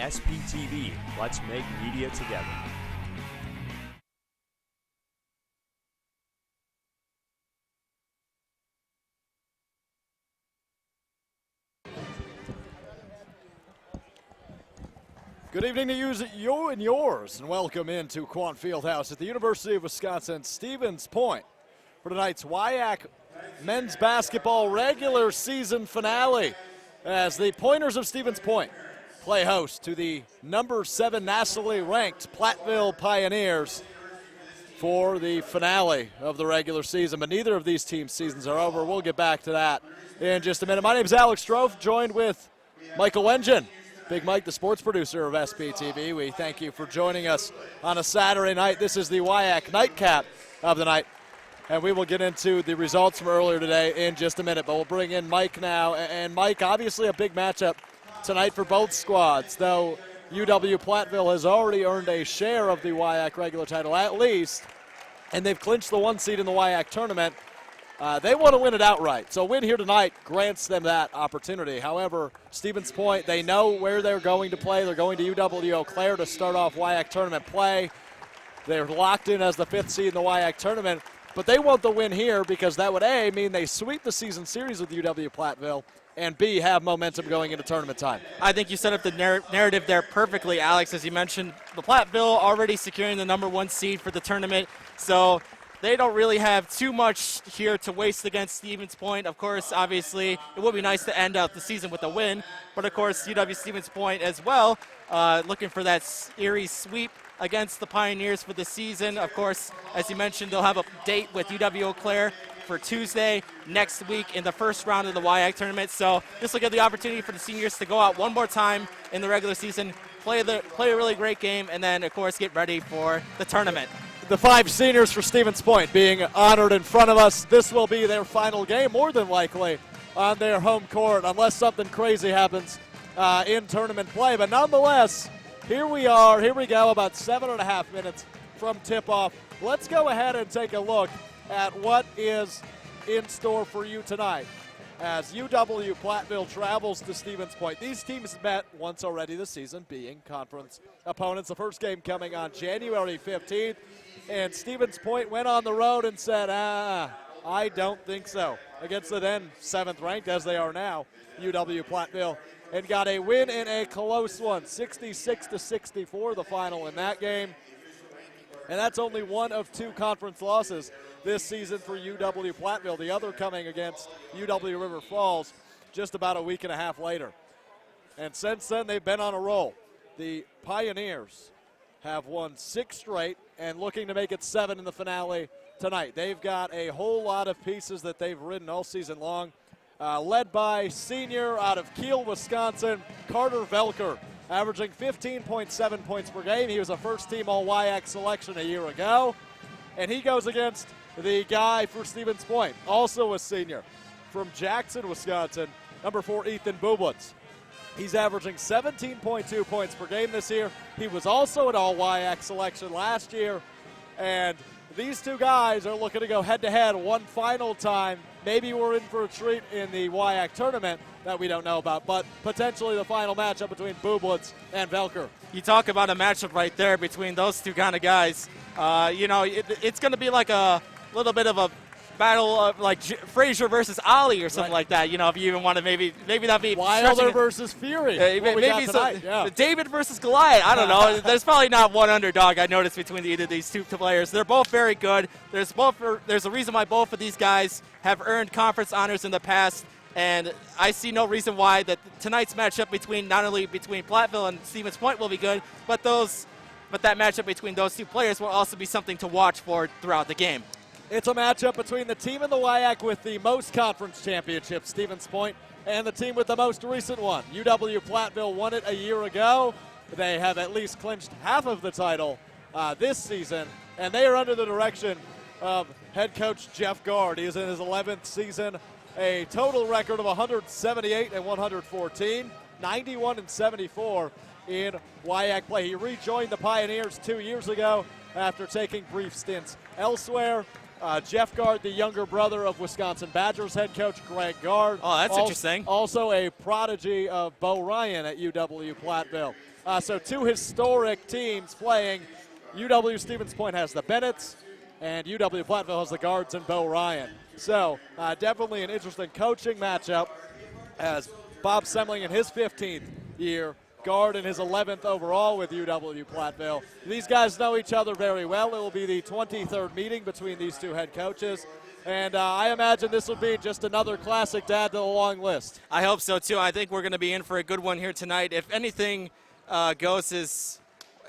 SPTV. Let's make media together. Good evening to you and yours, and welcome into Quant Fieldhouse at the University of Wisconsin Stevens Point for tonight's WIAC men's basketball regular season finale as the Pointers of Stevens Point play host to the number 7 nationally ranked Platteville Pioneers for the finale of the regular season. But neither of these teams' seasons are over. We'll get back to that in just a minute. My name is Alex Strofe, joined with Michael Wengen. Big Mike, the sports producer of SPTV. We thank you for joining us on a Saturday night. This is the WIAC nightcap of the night, and we will get into the results from earlier today in just a minute. But we'll bring in Mike now. And Mike, obviously a big matchup tonight for both squads, though UW-Platteville has already earned a share of the WIAC regular title at least, and they've clinched the 1 seed in the WIAC tournament. They want to win it outright. So a win here tonight grants them that opportunity. However, Stevens Point, they know where they're going to play. They're going to UW-Eau Claire to start off WIAC tournament play. They're locked in as the 5th seed in the WIAC tournament. But they want the win here because that would, A, mean they sweep the season series with UW-Platteville, and B, have momentum going into tournament time. I think you set up the narrative there perfectly, Alex. As you mentioned, the Platteville already securing the number 1 seed for the tournament. So they don't really have too much here to waste against Stevens Point. Of course, obviously, it would be nice to end out the season with a win. But, of course, UW Stevens Point as well, looking for that series sweep against the Pioneers for the season. Of course, as you mentioned, they'll have a date with UW-Eau Claire for Tuesday next week in the first round of the WIAC tournament. So this will give the opportunity for the seniors to go out one more time in the regular season, play a really great game, and then, of course, get ready for the tournament. The 5 seniors for Stevens Point being honored in front of us. This will be their final game, more than likely, on their home court, unless something crazy happens in tournament play. But nonetheless, here we are. Here we go, about 7.5 minutes from tip-off. Let's go ahead and take a look at what is in store for you tonight as UW-Platteville travels to Stevens Point. These teams met once already this season, being conference opponents. The first game coming on January 15th. And Stevens Point went on the road and said, I don't think so, against the then 7th ranked, as they are now, UW-Platteville, and got a win in a close one, 66-64, the final in that game. And that's only one of 2 conference losses this season for UW-Platteville, the other coming against UW River Falls just about a week and a half later. And since then, they've been on a roll. The Pioneers have won 6 straight and looking to make it 7 in the finale tonight. They've got a whole lot of pieces that they've ridden all season long, led by senior out of Kiel, Wisconsin, Carter Velker, averaging 15.7 points per game. He was a first-team All-WIAC selection a year ago, and he goes against the guy for Stevens Point, also a senior, from Jackson, Wisconsin, number 4, Ethan Bublitz. He's averaging 17.2 points per game this year. He was also an All-WIAC selection last year. And these 2 guys are looking to go head-to-head one final time. Maybe we're in for a treat in the WIAC tournament that we don't know about, but potentially the final matchup between Bublitz and Velker. You talk about a matchup right there between those 2 kind of guys. It's going to be like a little bit of a battle of like Frazier versus Ali or something like that. You know, if you even want to maybe that'd be Wilder versus Fury. Maybe David versus Goliath. I don't know. There's probably not one underdog I noticed between either of these 2 players. They're both very good. There's a reason why both of these guys have earned conference honors in the past, and I see no reason why that tonight's matchup between not only between Platteville and Stevens Point will be good, but that matchup between those 2 players will also be something to watch for throughout the game. It's a matchup between the team in the WIAC with the most conference championships, Stevens Point, and the team with the most recent one. UW-Platteville won it a year ago. They have at least clinched half of the title this season, and they are under the direction of head coach Jeff Gard. He is in his 11th season, a total record of 178 and 114, 91 and 74 in WIAC play. He rejoined the Pioneers 2 years ago after taking brief stints elsewhere. Jeff Gard, the younger brother of Wisconsin Badgers head coach Greg Gard. Oh, that's interesting. Also a prodigy of Bo Ryan at UW-Platteville. So two historic teams playing. UW-Stevens Point has the Bennetts, and UW-Platteville has the Guards and Bo Ryan. So definitely an interesting coaching matchup as Bob Semling in his 15th year, guard in his 11th overall with UW-Platteville. These guys know each other very well. It will be the 23rd meeting between these two head coaches. And I imagine this will be just another classic to add to the long list. I hope so, too. I think we're going to be in for a good one here tonight. If anything goes as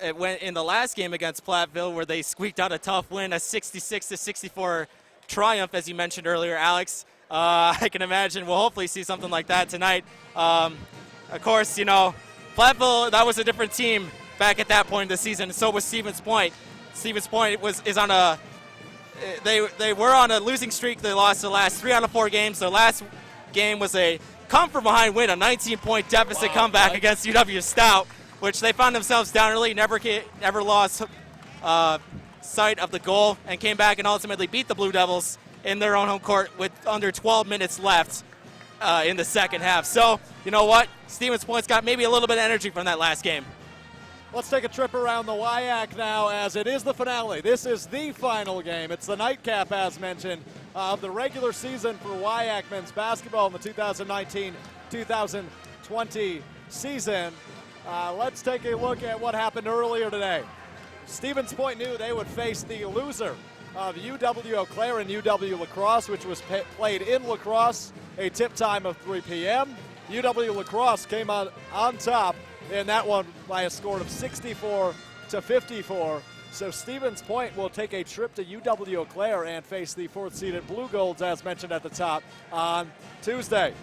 it went in the last game against Platteville, where they squeaked out a tough win, a 66-64 triumph, as you mentioned earlier, Alex. I can imagine we'll hopefully see something like that tonight. Of course, you know, Platteville, that was a different team back at that point in the season, and so was Stevens Point. Stevens Point is on a they were on a losing streak. They lost the last 3 out of 4 games. Their last game was a come-from-behind win, a 19-point deficit comeback against UW Stout, which they found themselves down early, never lost sight of the goal, and came back and ultimately beat the Blue Devils in their own home court with under 12 minutes left in the second half. So, you know what? Stevens Point's got maybe a little bit of energy from that last game. Let's take a trip around the WIAC now, as it is the finale. This is the final game. It's the nightcap, as mentioned, of the regular season for WIAC men's basketball in the 2019-2020 season. Let's take a look at what happened earlier today. Stevens Point knew they would face the loser of UW-Eau Claire and UW-La Crosse, which was played in La Crosse, a tip time of 3 p.m. UW-La Crosse came on top in that one by a score of 64-54. So Stevens Point will take a trip to UW-Eau Claire and face the 4th-seeded Blue Golds, as mentioned at the top, on Tuesday.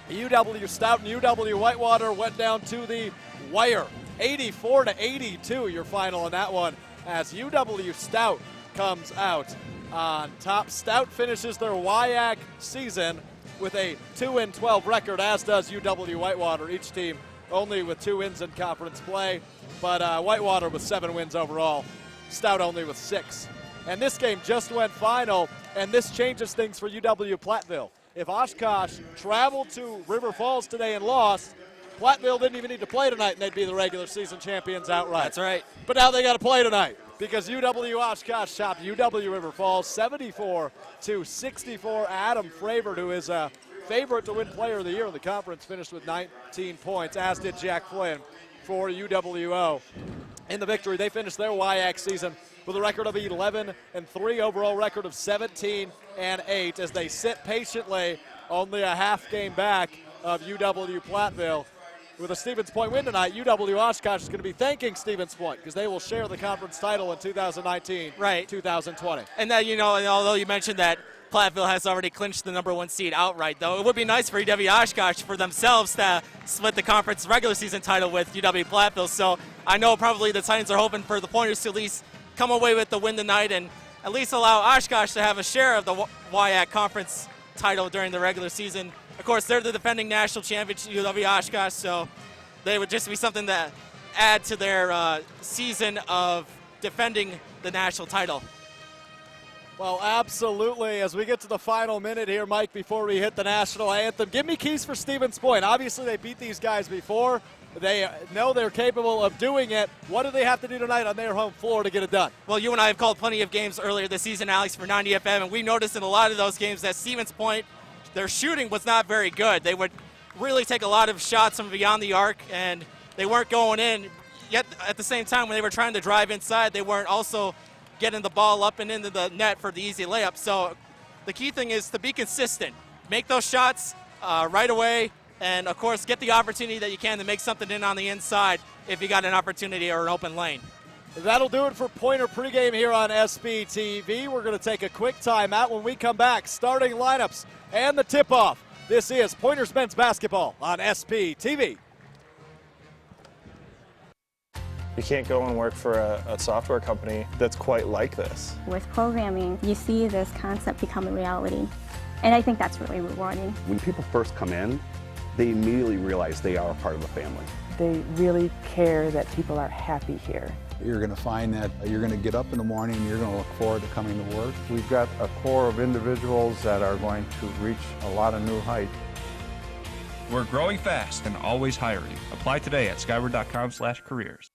UW Stout and UW Whitewater went down to the wire. 84-82, your final in that one, as UW Stout comes out on top. Stout finishes their WIAC season with a 2-12 record, as does UW Whitewater. Each team only with 2 wins in conference play, but Whitewater with 7 wins overall. Stout only with 6. And this game just went final, and this changes things for UW-Platteville. If Oshkosh traveled to River Falls today and lost, Platteville didn't even need to play tonight, and they'd be the regular season champions outright. That's right. But now they got to play tonight, because UW-Oshkosh chopped UW-River Falls 74-64. Adam Fravert, who is a favorite to win Player of the Year in the conference, finished with 19 points, as did Jack Flynn for UWO. In the victory, they finished their WIAC season with a record of 11-3, overall record of 17-8, as they sit patiently only a half game back of UW-Platteville. With a Stevens Point win tonight, UW-Oshkosh is going to be thanking Stevens Point because they will share the conference title in 2019-2020. And that, you know, and although you mentioned that Platteville has already clinched the #1 seed outright, though, it would be nice for UW-Oshkosh for themselves to split the conference regular season title with UW-Platteville. So I know probably the Titans are hoping for the Pointers to at least come away with the win tonight and at least allow Oshkosh to have a share of the WIAC conference title during the regular season. Of course, they're the defending national champions, UW-Oshkosh, so they would just be something to add to their season of defending the national title. Well, absolutely. As we get to the final minute here, Mike, before we hit the national anthem, give me keys for Stevens Point. Obviously, they beat these guys before. They know they're capable of doing it. What do they have to do tonight on their home floor to get it done? Well, you and I have called plenty of games earlier this season, Alex, for 90 FM, and we noticed in a lot of those games that Stevens Point, their shooting was not very good. They would really take a lot of shots from beyond the arc, and they weren't going in. Yet at the same time, when they were trying to drive inside, they weren't also getting the ball up and into the net for the easy layup. So the key thing is to be consistent. Make those shots right away, and, of course, get the opportunity that you can to make something in on the inside if you got an opportunity or an open lane. That'll do it for Pointer pregame here on SPTV. We're going to take a quick timeout. When we come back, starting lineups and the tip-off. This is Pointers men's basketball on SPTV. You can't go and work for a software company that's quite like this. With programming, you see this concept become a reality, and I think that's really rewarding. When people first come in, they immediately realize they are a part of the family. They really care that people are happy here. You're going to find that you're going to get up in the morning and you're going to look forward to coming to work. We've got a core of individuals that are going to reach a lot of new heights. We're growing fast and always hiring. Apply today at skyward.com/careers.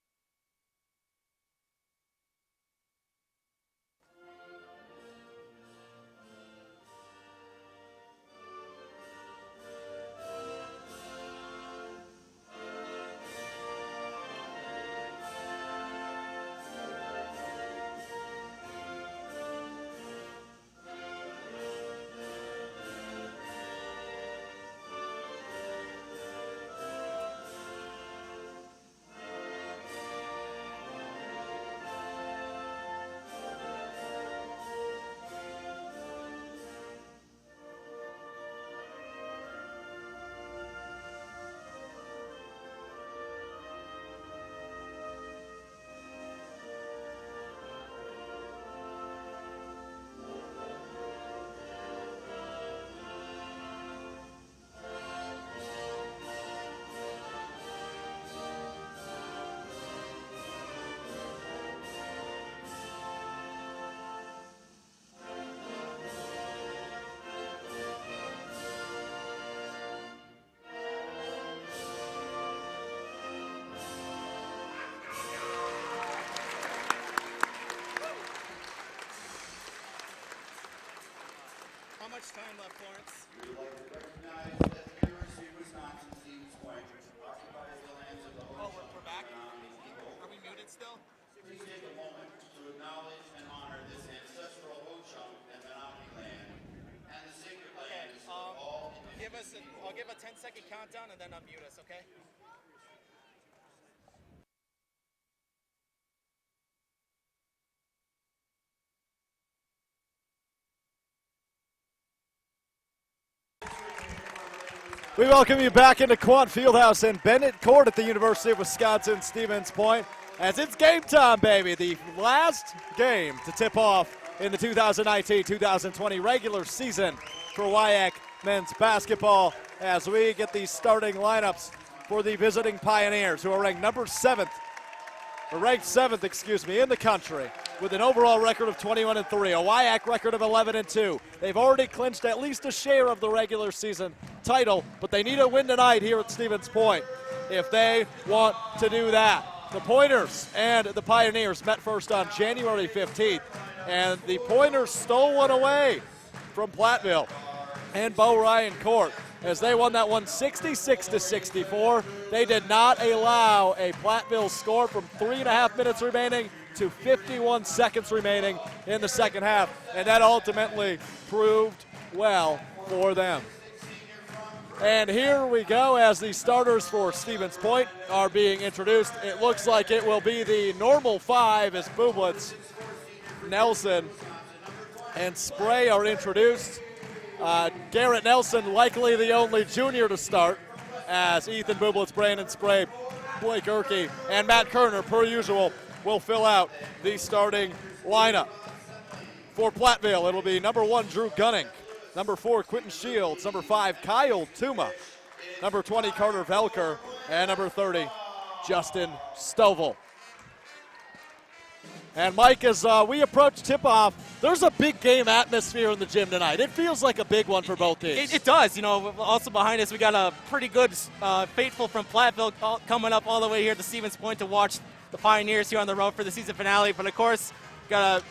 How much time left, Florence? We would like to recognize that the University of Wisconsin Stevens Point occupies the lands of the Oh, we're back? Are we muted still? Please take a moment to acknowledge and honor this ancestral Ho-Chunk and Menominee land and the sacred lands of all indigenous people. I'll give a 10-second countdown and then unmute us, okay? We welcome you back into Quant Fieldhouse and Bennett Court at the University of Wisconsin Stevens Point as it's game time, baby. The last game to tip off in the 2019-2020 regular season for WIAC men's basketball as we get these starting lineups for the visiting Pioneers, who are ranked seventh in the country with an overall record of 21-3, a WIAC record of 11-2. They've already clinched at least a share of the regular season title, but they need a win tonight here at Stevens Point if they want to do that. The Pointers and the Pioneers met first on January 15th, and the Pointers stole one away from Platteville and Bo Ryan Court as they won that one 66-64. They did not allow a Platteville score from 3.5 minutes remaining to 51 seconds remaining in the second half, and that ultimately proved well for them. And here we go as the starters for Stevens Point are being introduced. It looks like it will be the normal five as Bublitz, Nelson, and Spray are introduced. Garrett Nelson likely the only junior to start as Ethan Bublitz, Brandon Spray, Blake Erkey, and Matt Kerner, per usual, will fill out the starting lineup. For Platteville, it'll be number 1, Drew Gunning. Number 4, Quentin Shields. Number 5, Kyle Tuma. Number 20, Carter Velker. And number 30, Justin Stovall. And Mike, as we approach tip-off, there's a big game atmosphere in the gym tonight. It feels like a big one for both teams. It does. You know, also behind us, we got a pretty good faithful from Platteville coming up all the way here to Stevens Point to watch the Pioneers here on the road for the season finale. But, of course, got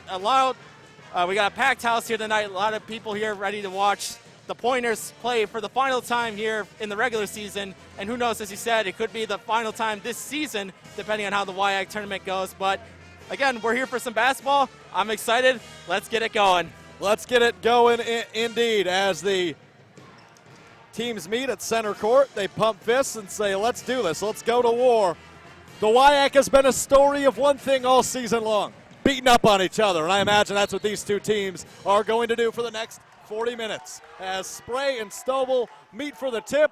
we got a packed house here tonight. A lot of people here ready to watch the Pointers play for the final time here in the regular season. And who knows, as you said, it could be the final time this season, depending on how the WIAC tournament goes. But, again, we're here for some basketball. I'm excited. Let's get it going. Let's get it going indeed. As the teams meet at center court, they pump fists and say, let's do this. Let's go to war. The WIAC has been a story of one thing all season long, beating up on each other. And I imagine that's what these two teams are going to do for the next 40 minutes. As Spray and Stovall meet for the tip,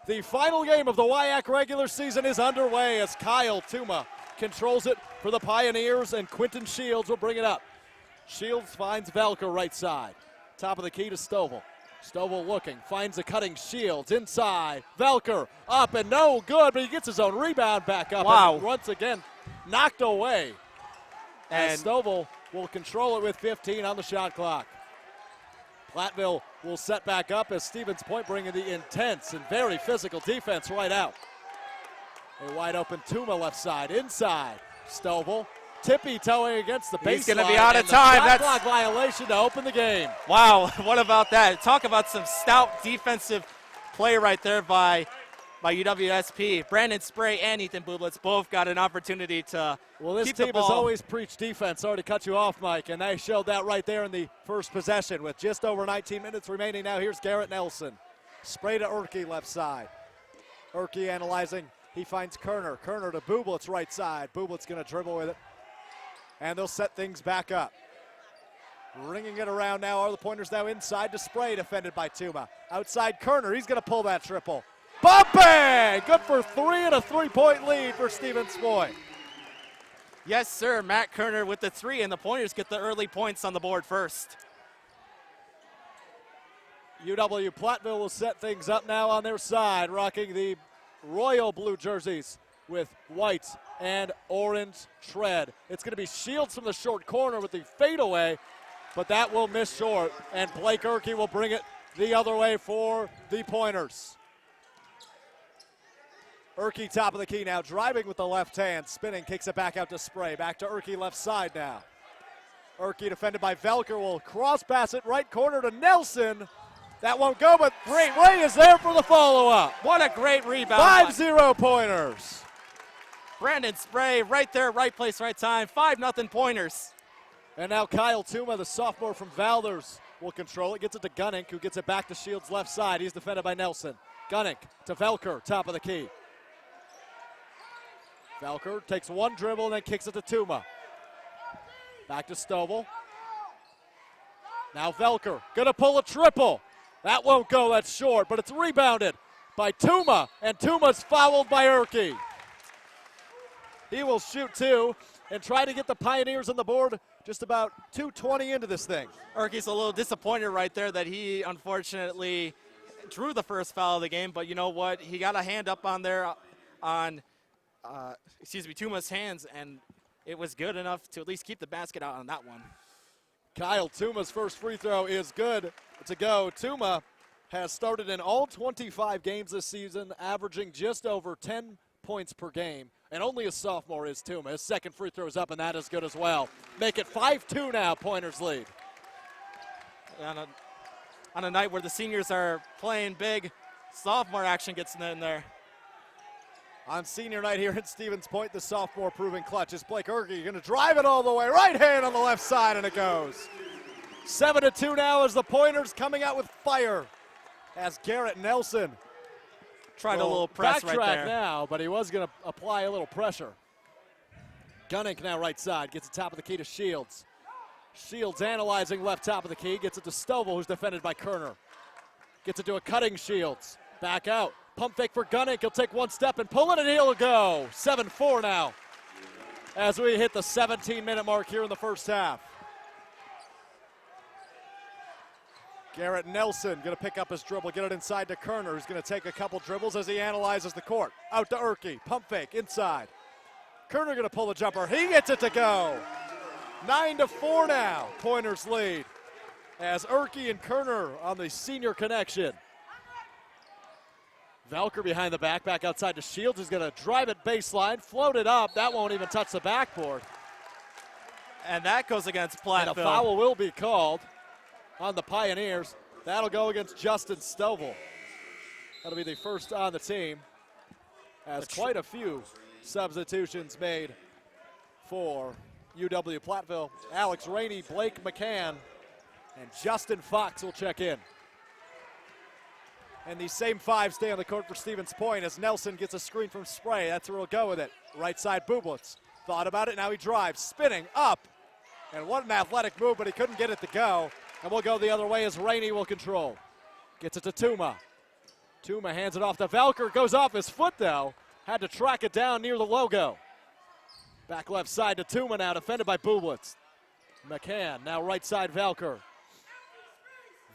the final game of the WIAC regular season is underway as Kyle Tuma controls it for the Pioneers, and Quentin Shields will bring it up. Shields finds Velker right side. Top of the key to Stovall. Stovall looking, finds a cutting Shields inside. Velker up and no good, but he gets his own rebound back up. Wow. And once again, knocked away. And Stovall will control it with 15 on the shot clock. Platteville will set back up as Stevens Point bringing the intense and very physical defense right out. A wide open Tuma left side, inside. Stovall, tippy-toeing against the baseline. He's going to be out of time. That's clock violation to open the game. Wow, what about that? Talk about some stout defensive play right there by UWSP. Brandon Spray and Ethan Bublitz both got an opportunity to this keep team the ball. has always preached defense. Sorry to cut you off, Mike, and they showed that right there in the first possession with just over 19 minutes remaining. Now here's Garrett Nelson. Spray to Urke left side. Urke analyzing. He finds Kerner. Kerner to Bublitz right side. Bublitz going to dribble with it. And they'll set things back up. Ringing it around now are the Pointers now inside to Spray, defended by Tuma. Outside Kerner, he's going to pull that triple. Bang! Good for three and a three-point lead for Stevens Point. Yes, sir. Matt Kerner with the three, and the Pointers get the early points on the board first. UW-Platteville will set things up now on their side, rocking the royal blue jerseys with white and orange tread. It's going to be Shields from the short corner with the fadeaway, but that will miss short, and Blake Urke will bring it the other way for the Pointers. Urke top of the key now, driving with the left hand, spinning, kicks it back out to Spray. Back to Urke left side now. Urke defended by Velker will cross pass it right corner to Nelson. That won't go, but Ray is there for the follow-up. What a great rebound. 5-0 Pointers. Brandon Spray right there, right place, right time. 5-0 Pointers. And now Kyle Tuma, the sophomore from Valders, will control it. Gets it to Gunnick, who gets it back to Shields' left side. He's defended by Nelson. Gunnick to Velker, top of the key. Velker takes one dribble and then kicks it to Tuma. Back to Stovall. Now Velker, gonna pull a triple. That won't go, that's short, but it's rebounded by Tuma, and Tuma's fouled by Urke. He will shoot two and try to get the Pioneers on the board just about 2:20 into this thing. Urke's a little disappointed right there that he unfortunately drew the first foul of the game, but you know what? He got a hand up on there on Tuma's hands, and it was good enough to at least keep the basket out on that one. Kyle Tuma's first free throw is good to go. Tuma has started in all 25 games this season, averaging just over 10 points per game, and only a sophomore is Tuma. His second free throw is up, and that is good as well. Make it 5-2 now, Pointers lead. On a night where the seniors are playing big, sophomore action gets in there. On senior night here at Stevens Point, the sophomore proving clutch is Blake Urke. Going to drive it all the way. Right hand on the left side, and it goes. 7-2 now as the Pointers coming out with fire. As Garrett Nelson tried a little press right there. Backtrack now, but he was going to apply a little pressure. Gunnick now right side. Gets the top of the key to Shields. Shields analyzing left top of the key. Gets it to Stovall, who's defended by Kerner. Gets it to a cutting Shields. Back out. Pump fake for Gunnick. He'll take one step and pull it, and he'll go. 7-4 now as we hit the 17-minute mark here in the first half. Garrett Nelson going to pick up his dribble, get it inside to Kerner, who's going to take a couple dribbles as he analyzes the court. Out to Urke. Pump fake inside. Kerner going to pull the jumper. He gets it to go. 9-4 now. Pointers lead as Urke and Kerner on the senior connection. Velker behind the back outside to Shields. He's going to drive it baseline, float it up. That won't even touch the backboard. And that goes against Platteville. And a foul will be called on the Pioneers. That'll go against Justin Stovall. That'll be the first on the team, as quite a few substitutions made for UW-Platteville. Alex Rainey, Blake McCann, and Justin Fox will check in. And these same five stay on the court for Stevens Point as Nelson gets a screen from Spray. That's where he'll go with it. Right side, Bublitz. Thought about it, now he drives. Spinning up. And what an athletic move, but he couldn't get it to go. And we'll go the other way as Rainey will control. Gets it to Tuma. Tuma hands it off to Velker. Goes off his foot, though. Had to track it down near the logo. Back left side to Tuma now, defended by Bublitz. McCann, now right side, Velker.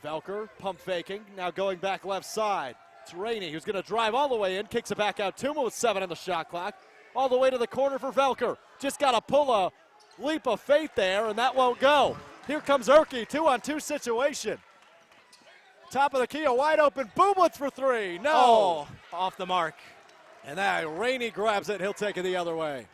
Velker, pump faking, now going back left side. It's Rainey who's going to drive all the way in, kicks it back out. Tuma with 7 on the shot clock. All the way to the corner for Velker. Just got to pull a leap of faith there, and that won't go. Here comes Urke, 2-on-2 situation. Top of the key, a wide open Bublitz for three. No. Oh, off the mark. And now Rainey grabs it. He'll take it the other way.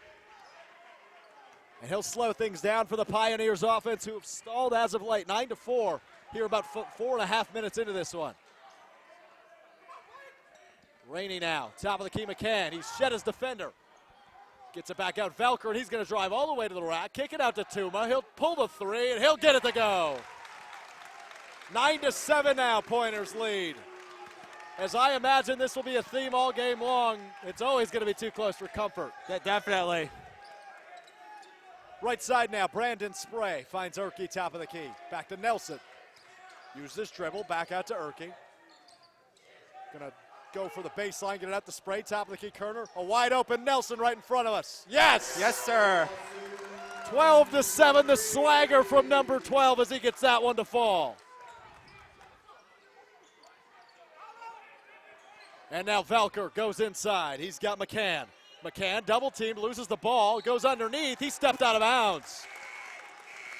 And he'll slow things down for the Pioneers offense, who have stalled as of late. 9-4 here, about 4.5 minutes into this one. Rainey now, top of the key, McCann. He's shed his defender. Gets it back out, Velker, and he's going to drive all the way to the rack. Kick it out to Tuma. He'll pull the three, and he'll get it to go. 9-7 now, Pointers lead. As I imagine this will be a theme all game long, it's always going to be too close for comfort. Definitely. Right side now, Brandon Spray finds Erke, top of the key. Back to Nelson. Uses his dribble, back out to Erke. Gonna go for the baseline, get it out to Spray, top of the key, Kerner. A wide open Nelson right in front of us. Yes! Yes, sir. 12-7, the swagger from number 12 as he gets that one to fall. And now Velker goes inside. He's got McCann. McCann, double team, loses the ball, goes underneath. He stepped out of bounds.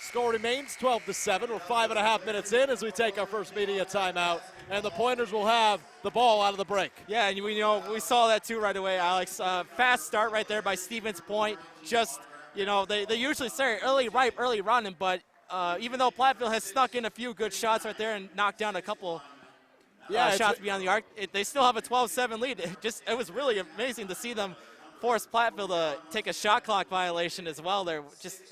Score remains 12-7. We're 5.5 minutes in as we take our first media timeout. And the Pointers will have the ball out of the break. Yeah, and we saw that too right away, Alex. Fast start right there by Stevens Point. Just, they usually start early running, but even though Platteville has snuck in a few good shots right there and knocked down a couple shots beyond the arc, they still have a 12-7 lead. It was really amazing to see them force Platteville to take a shot clock violation as well. They're just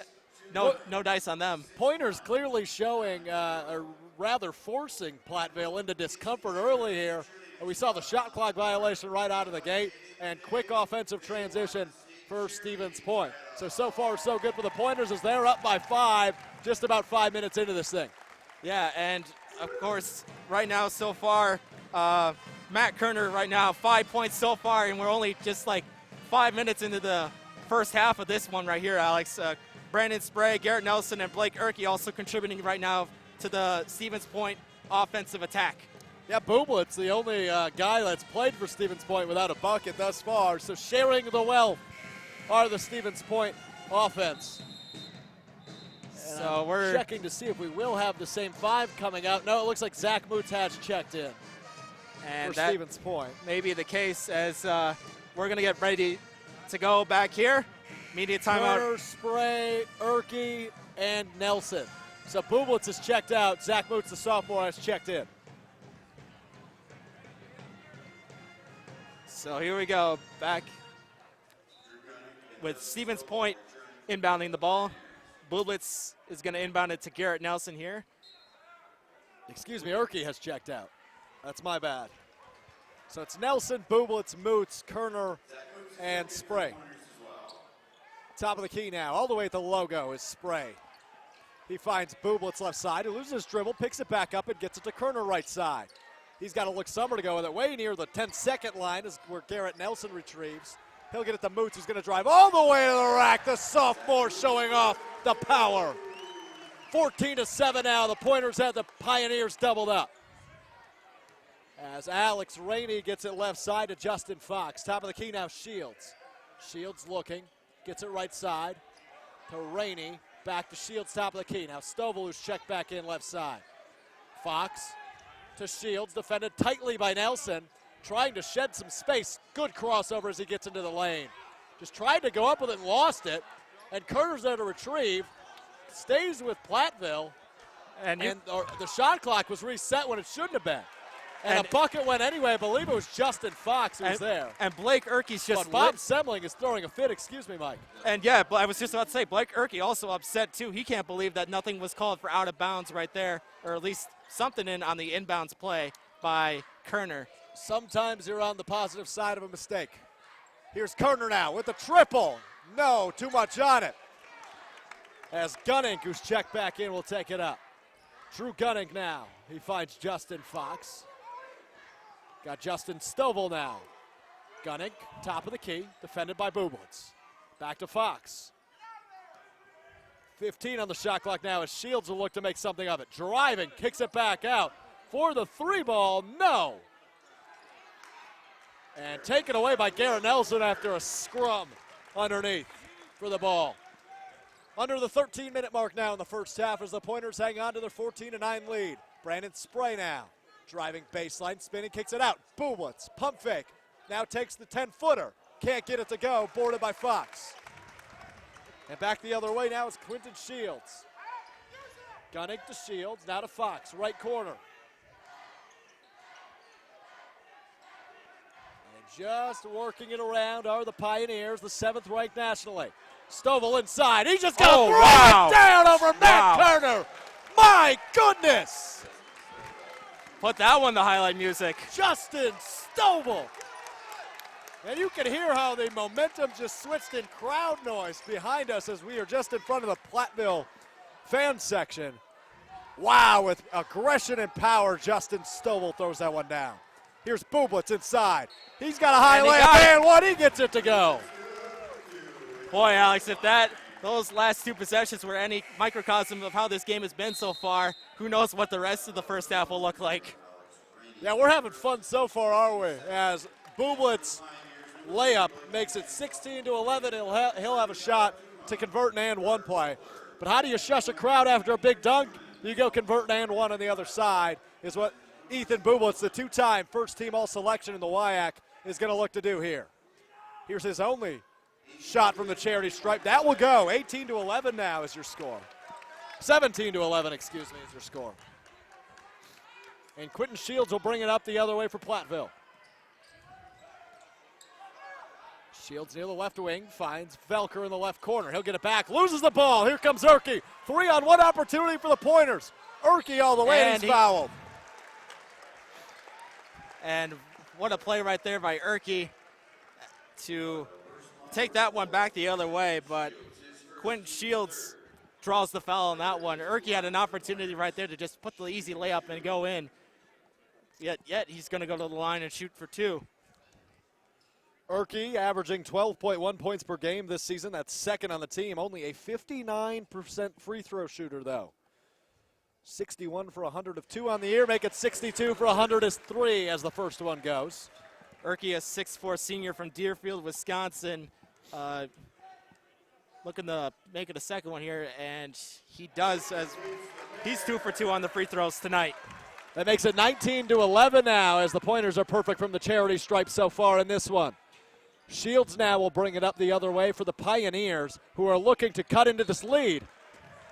no dice on them. Pointers clearly showing, or rather forcing Platteville into discomfort early here. And we saw the shot clock violation right out of the gate and quick offensive transition for Stevens Point. So far, so good for the Pointers as they're up by 5, just about 5 minutes into this thing. Yeah, and of course, right now so far, Matt Kerner right now, 5 points so far, and we're only just like 5 minutes into the first half of this one right here, Alex. Brandon Spray, Garrett Nelson, and Blake Erke also contributing right now to the Stevens Point offensive attack. Yeah, Bublitz, the only guy that's played for Stevens Point without a bucket thus far. So sharing the wealth are the Stevens Point offense. So we're checking to see if we will have the same 5 coming out. No, it looks like Zach Moots has checked in and for Stevens Point. May be the case as we're going to get ready to go back here. Media timeout. Kerner, Spray, Erke, and Nelson. So Bublitz is checked out. Zach Moots, the sophomore, has checked in. So here we go, back with Stevens Point inbounding the ball. Bublitz is going to inbound it to Garrett Nelson here. Excuse me, Erke has checked out. That's my bad. So it's Nelson, Bublitz, Moots, Kerner, and Spray. Top of the key now, all the way at the logo is Spray. He finds Bublitz left side. He loses his dribble, picks it back up, and gets it to Kerner right side. He's got to look somewhere to go with it. Way near the 10-second line is where Garrett Nelson retrieves. He'll get it to Moots, who's going to drive all the way to the rack. The sophomore showing off the power. 14-7 now. The Pointers have the Pioneers doubled up. As Alex Rainey gets it left side to Justin Fox. Top of the key now, Shields. Shields looking, gets it right side to Rainey. Back to Shields, top of the key. Now Stovall, who's checked back in left side. Fox to Shields, defended tightly by Nelson, trying to shed some space. Good crossover as he gets into the lane. Just tried to go up with it and lost it. And Kerner's there to retrieve. Stays with Platteville. And the shot clock was reset when it shouldn't have been. And a bucket went anyway. I believe it was Justin Fox who was there. And Blake Erke's just Bob Semling is throwing a fit. Excuse me, Mike. And yeah, I was just about to say, Blake Erke also upset too. He can't believe that nothing was called for out of bounds right there, or at least something in on the inbounds play by Kerner. Sometimes you're on the positive side of a mistake. Here's Kerner now with the triple. No, too much on it. As Gunning, who's checked back in, will take it up. Drew Gunning now. He finds Justin Fox. Got Justin Stovall now. Gunning, top of the key, defended by Bublitz. Back to Fox. 15 on the shot clock now as Shields will look to make something of it. Driving, kicks it back out for the 3 ball. No. And taken away by Garrett Nelson after a scrum underneath for the ball. Under the 13-minute mark now in the first half as the Pointers hang on to their 14-9 lead. Brandon Spray now. Driving baseline, spinning, kicks it out. Bublitz, pump fake. Now takes the 10-footer. Can't get it to go, boarded by Fox. And back the other way now is Quinton Shields. Gunning to Shields, now to Fox, right corner. And just working it around are the Pioneers, the 7th ranked nationally. Stovall inside, he just got throw it down over Matt Turner. My goodness! Put that one to highlight music. Justin Stovall. And you can hear how the momentum just switched in crowd noise behind us as we are just in front of the Platteville fan section. Wow, with aggression and power, Justin Stovall throws that one down. Here's Bublitz inside. He's got a high layup and one, he gets it to go. Boy, Alex, if those last 2 possessions were any microcosm of how this game has been so far, who knows what the rest of the first half will look like. Yeah, we're having fun so far, are we? As Bublitz layup makes it 16-11. He'll have a shot to convert an and one play. But how do you shush a crowd after a big dunk? You go convert an and one on the other side is what Ethan Bublitz, the 2-time first-team All-Selection in the WIAC, is going to look to do here. Here's his only shot from the charity stripe. That will go. 18-11 now is your score. 17-11, excuse me, is your score. And Quinton Shields will bring it up the other way for Platteville. Shields near the left wing, finds Velker in the left corner. He'll get it back, loses the ball. Here comes Erke. 3-on-1 opportunity for the Pointers. Erke all the way, and he's fouled. And what a play right there by Erke to take that one back the other way, but Quinton Shields draws the foul on that one. Erke had an opportunity right there to just put the easy layup and go in. Yet he's going to go to the line and shoot for 2. Erke averaging 12.1 points per game this season. That's second on the team. Only a 59% free throw shooter, though. 61 for 100 of 2 on the year. Make it 62 for 100 as 3 as the first one goes. Erke, a 6'4 senior from Deerfield, Wisconsin. Looking to make it a second one here, and he does, as he's 2 for 2 on the free throws tonight. That makes it 19-11 now as the Pointers are perfect from the charity stripe so far in this one. Shields now will bring it up the other way for the Pioneers, who are looking to cut into this lead.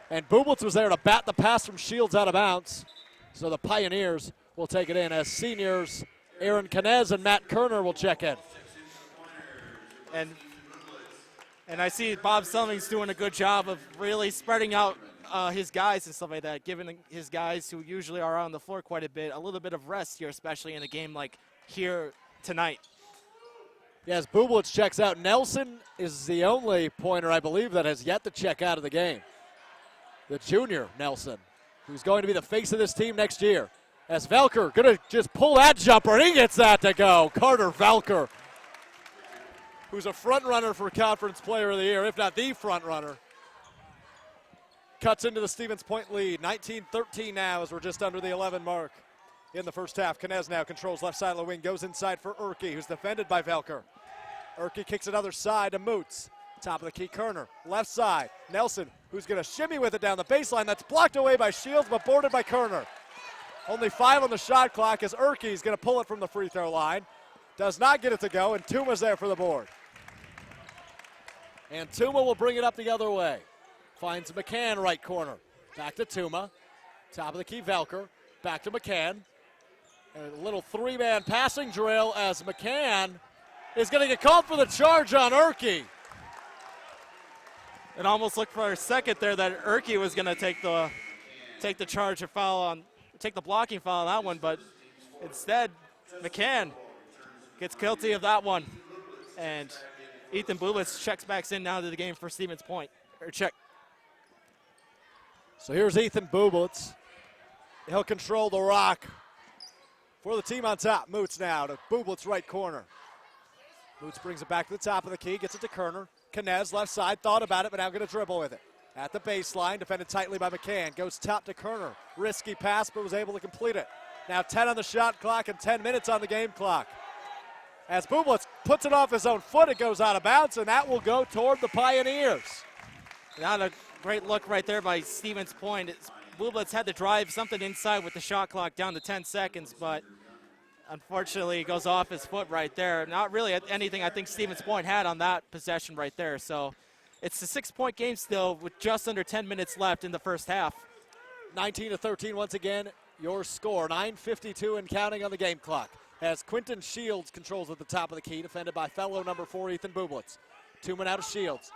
And Bublitz was there to bat the pass from Shields out of bounds. So the Pioneers will take it in as seniors Aaron Canez and Matt Kerner will check in. And I see Bob Summings doing a good job of really spreading out his guys and stuff like that, giving his guys who usually are on the floor quite a little bit of rest here, especially in a game like here tonight. Yes, Bublitz checks out. Nelson is the only Pointer, I believe, that has yet to check out of the game. The junior Nelson, who's going to be the face of this team next year. As Velker going to just pull that jumper, and he gets that to go. Carter Velker, who's a front runner for Conference Player of the Year, if not the front runner. Cuts into the Stevens Point lead. 19-13 now as we're just under the 11 mark in the first half. Canez now controls left side of the wing, goes inside for Erke, who's defended by Velker. Erke kicks it other side to Moots. Top of the key, Kerner. Left side, Nelson, who's going to shimmy with it down the baseline. That's blocked away by Shields, but boarded by Kerner. Only 5 on the shot clock as Erke's going to pull it from the free throw line. Does not get it to go, and Tuma's there for the board. And Tuma will bring it up the other way. Finds McCann right corner. Back to Tuma. Top of the key, Velker. Back to McCann. And a little 3-man passing drill as McCann is going to get called for the charge on Erke. It almost looked for a second there that Erke was going to take the charge or foul on, take the blocking foul on that one, but instead McCann gets guilty of that one, and Ethan Bublitz checks back in now to the game for Stevens Point. Check. So here's Ethan Bublitz. He'll control the rock for the team on top. Moots now to Bublitz right corner. Moots brings it back to the top of the key, gets it to Kerner. Canez left side, thought about it, but now going to dribble with it. At the baseline, defended tightly by McCann. Goes top to Kerner. Risky pass, but was able to complete it. Now 10 on the shot clock and 10 minutes on the game clock. As Bublitz puts it off his own foot, it goes out of bounds, and that will go toward the Pioneers. Not a great look right there by Stevens Point. Bublitz had to drive something inside with the shot clock down to 10 seconds, but unfortunately it goes off his foot right there. Not really anything I think Stevens Point had on that possession right there. So it's a 6-point game still with just under 10 minutes left in the first half. 19-13 once again, your score. 9:52 and counting on the game clock. As Quinton Shields controls at the top of the key, defended by fellow number 4, Ethan Bublitz. 2 men out of Shields.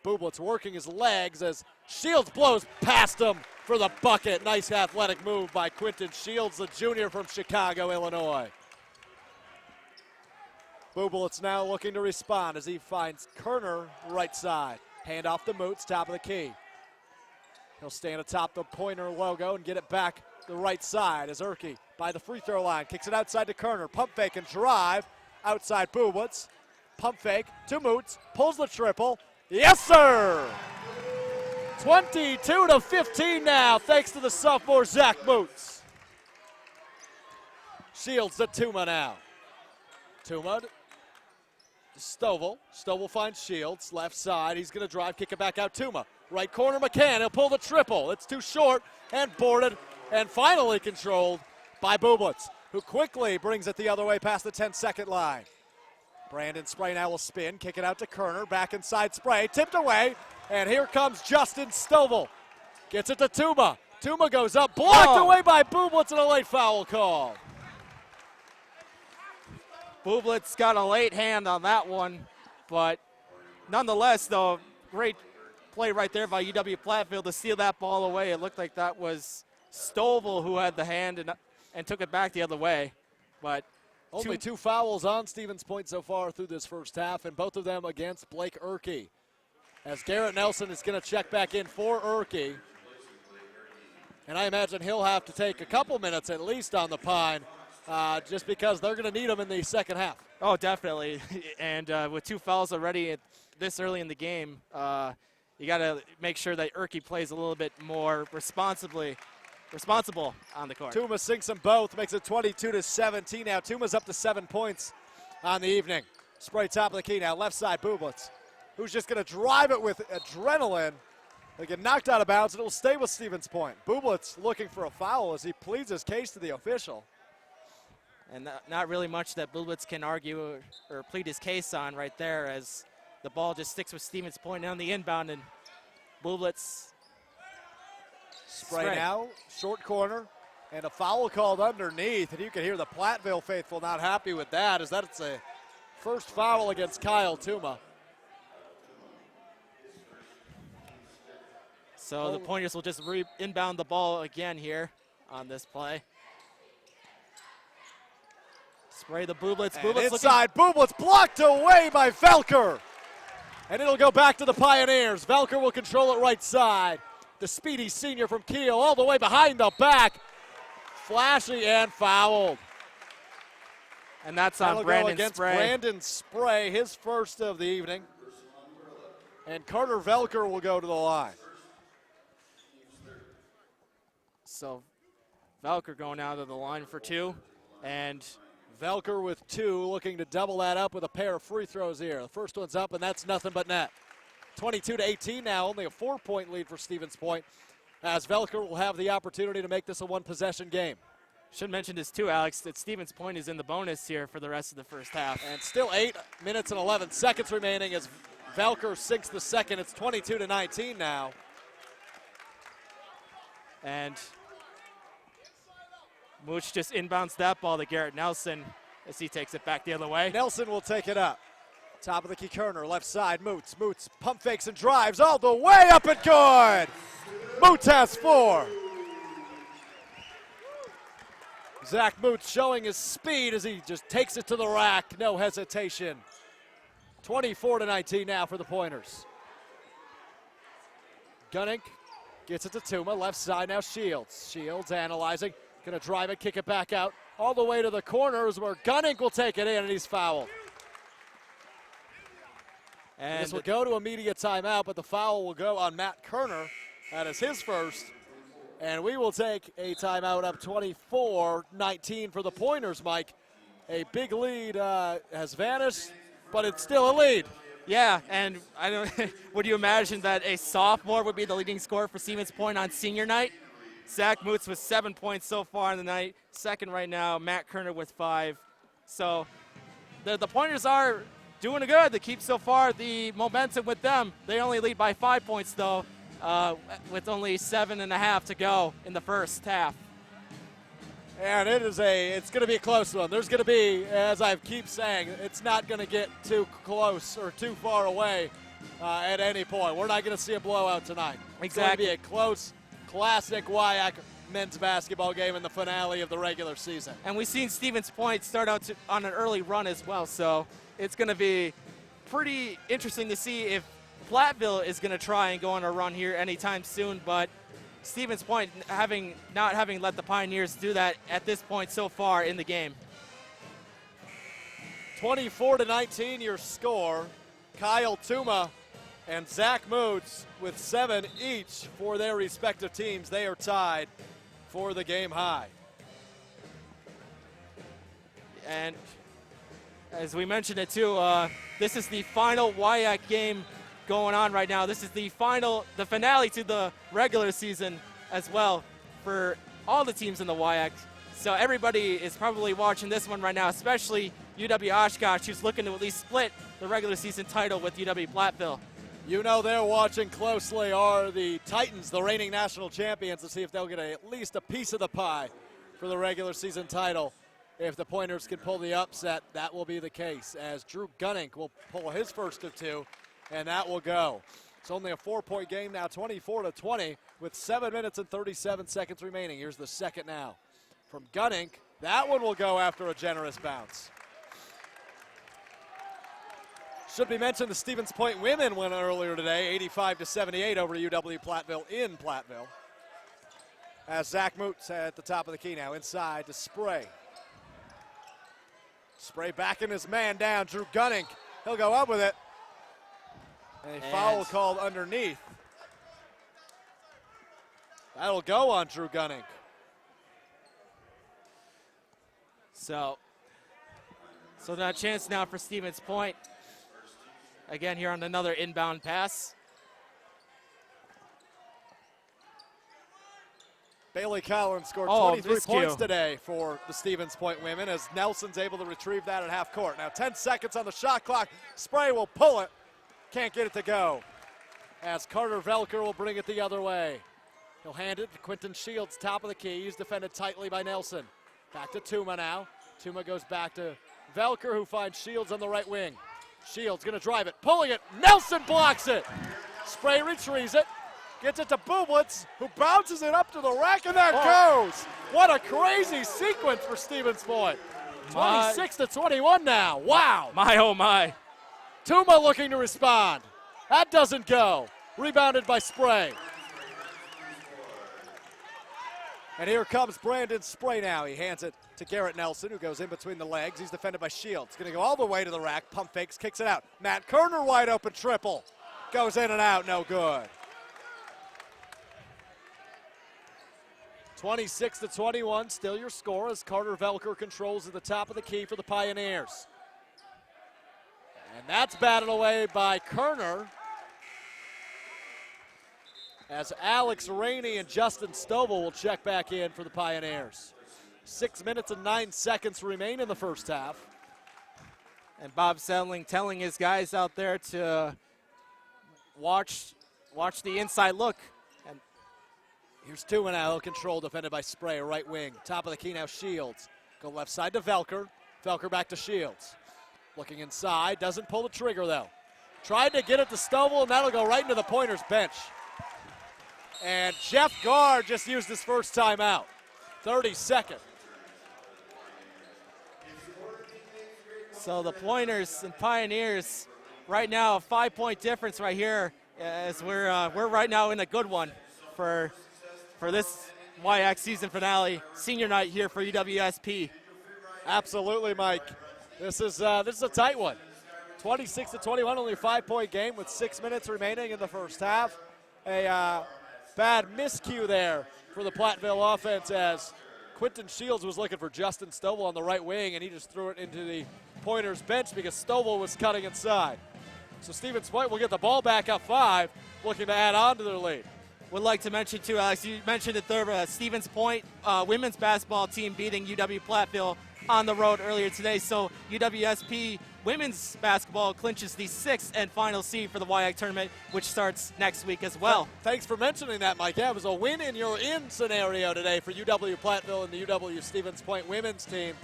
Bublitz working his legs as Shields blows past him for the bucket. Nice athletic move by Quinton Shields, the junior from Chicago, Illinois. Bublitz now looking to respond as he finds Kerner right side. Hand off to Moots, top of the key. He'll stand atop the Pointer logo and get it back the right side as Erke by the free throw line. Kicks it outside to Kerner. Pump fake and drive. Outside Bublitz. Pump fake to Moots. Pulls the triple. Yes, sir! 22-15 now, thanks to the sophomore Zach Moots. Shields to Tuma now. Tuma to Stovall. Stovall finds Shields, left side. He's going to drive, kick it back out. Tuma. Right corner, McCann. He'll pull the triple. It's too short and boarded and finally controlled by Bublitz, who quickly brings it the other way past the 10-second line. Brandon Spray now will spin, kick it out to Kerner, back inside Spray, tipped away, and here comes Justin Stovall. Gets it to Tuma. Tuma goes up, blocked away by Bublitz and a late foul call. Bublitz got a late hand on that one, but nonetheless, though, great play right there by UW-Platteville to steal that ball away. It looked like that was Stovall who had the hand and took it back the other way, but only 2 fouls on Stevens Point so far through this first half, and both of them against Blake Erke. As Garrett Nelson is going to check back in for Erke. And I imagine he'll have to take a couple minutes at least on the Pine, just because they're going to need him in the second half. Oh, definitely. And with 2 fouls already this early in the game, you got to make sure that Erke plays a little bit more responsible on the court. Tuma sinks them both, makes it 22-17 now. Tuma's up to 7 points on the evening. Spray top of the key now, left side Bublitz, who's just going to drive it with adrenaline. They get knocked out of bounds, and it will stay with Stevens Point. Bublitz looking for a foul as he pleads his case to the official. And not really much that Bublitz can argue or plead his case on right there, as the ball just sticks with Stevens Point on the inbound, and Bublitz. Spray now, short corner, and a foul called underneath, and you can hear the Platteville faithful not happy with that, as that's a first foul against Kyle Tuma. So the Pointers will just inbound the ball again here on this play. Spray the Bublitz. Bublitz inside, Bublitz blocked away by Velker. And it'll go back to the Pioneers. Velker will control it right side. The speedy senior from Kiel all the way behind the back. Flashy and fouled. And that's on Brandon against Spray. Brandon Spray, his first of the evening. And Carter Velker will go to the line. So Velker going out of the line for 2. And Velker with 2, looking to double that up with a pair of free throws here. The first one's up, and that's nothing but net. 22-18 now, only a 4-point lead for Stevens Point, as Velker will have the opportunity to make this a 1-possession game. Should mention this too, Alex, that Stevens Point is in the bonus here for the rest of the first half. And still 8 minutes and 11 seconds remaining as Velker sinks the second. It's 22-19 now. And Mooch just inbounds that ball to Garrett Nelson as he takes it back the other way. Nelson will take it up. Top of the key, Kerner, left side, Moots. Moots pump fakes and drives all the way up and good. Moots has 4. Zach Moots showing his speed as he just takes it to the rack, no hesitation. 24-19 now for the Pointers. Gunning gets it to Tuma, left side now Shields. Shields analyzing, gonna drive it, kick it back out, all the way to the corners where Gunning will take it in, and he's fouled. And this will go to immediate timeout, but the foul will go on Matt Kerner. That is his first. And we will take a timeout up 24-19 for the Pointers, Mike. A big lead has vanished, but it's still a lead. Yeah, and I don't. Would you imagine that a sophomore would be the leading scorer for Stevens Point on senior night? Zach Moots with 7 points so far in the night. Second right now, Matt Kerner with 5. So the Pointers are doing good to keep so far the momentum with them. They only lead by 5 points though, with only 7.5 to go in the first half. And it's going to be a close one. There's going to be, as I keep saying, it's not going to get too close or too far away at any point. We're not going to see a blowout tonight. Exactly. It's going to be a close, classic WIAC men's basketball game in the finale of the regular season. And we've seen Stevens Point start out on an early run as well, so it's going to be pretty interesting to see if Platteville is going to try and go on a run here anytime soon, but Stevens Point not having let the Pioneers do that at this point so far in the game. 24-19 your score. Kyle Tuma and Zach Moots with 7 each for their respective teams. They are tied for the game high. And as we mentioned it too, this is the final WIAC game going on right now. This is the finale to the regular season as well for all the teams in the WIAC. So everybody is probably watching this one right now, especially UW-Oshkosh, who's looking to at least split the regular season title with UW-Platteville. You know they're watching closely are the Titans, the reigning national champions, to see if they'll get at least a piece of the pie for the regular season title. If the Pointers can pull the upset, that will be the case, as Drew Gunning will pull his first of 2, and that will go. It's only a 4-point game now, 24-20, with 7 minutes and 37 seconds remaining. Here's the second now from Gunning. That one will go after a generous bounce. Should be mentioned the Stevens Point women win earlier today, 85-78 over UW-Platteville in Platteville. As Zach Moots at the top of the key now, inside to Spray. Spray backing his man down, Drew Gunning. He'll go up with it. And a foul called underneath. That'll go on Drew Gunning. So that chance now for Stevens Point. Again here on another inbound pass. Bailey Collins scored 23 points today for the Stevens Point women as Nelson's able to retrieve that at half court. Now 10 seconds on the shot clock. Spray will pull it. Can't get it to go. As Carter Velker will bring it the other way. He'll hand it to Quinton Shields, top of the key. He's defended tightly by Nelson. Back to Tuma now. Tuma goes back to Velker, who finds Shields on the right wing. Shields gonna drive it, pulling it. Nelson blocks it. Spray retrieves it. Gets it to Bublitz, who bounces it up to the rack, and there it goes. What a crazy sequence for Stevens Point. 26-21 now. Wow. My, oh my. Tuma looking to respond. That doesn't go. Rebounded by Spray. And here comes Brandon Spray now. He hands it to Garrett Nelson, who goes in between the legs. He's defended by Shields. Going to go all the way to the rack. Pump fakes, kicks it out. Matt Kerner wide open triple. Goes in and out, no good. 26-21, still your score as Carter Velker controls at the top of the key for the Pioneers. And that's batted away by Kerner. As Alex Rainey and Justin Stovall will check back in for the Pioneers. 6 minutes and 9 seconds remain in the first half. And Bob Settling telling his guys out there to watch the inside look. And here's Tuma now, control defended by Spray, right wing. Top of the key now, Shields. Go left side to Velker. Velker back to Shields. Looking inside, doesn't pull the trigger though. Tried to get it to Stovall, and that'll go right into the Pointers bench. And Jeff Gard just used his first timeout. 32nd. So the Pointers and Pioneers right now, a 5-point difference right here as we're right now in a good one for this WIAC season finale, senior night here for UWSP. Absolutely, Mike. This is a tight one. 26-21, only a 5-point game with 6 minutes remaining in the first half. A bad miscue there for the Platteville offense as Quinton Shields was looking for Justin Stovall on the right wing, and he just threw it into the Pointers bench because Stovall was cutting inside. So Stevens Point will get the ball back up 5, looking to add on to their lead. Would like to mention too, Alex, you mentioned it there, Stevens Point women's basketball team beating UW-Platteville on the road earlier today. So UWSP women's basketball clinches the 6th and final seed for the WIAC tournament, which starts next week as well. Thanks for mentioning that, Mike. Yeah, it was a win and you're in scenario today for UW-Platteville and the UW Stevens Point women's team.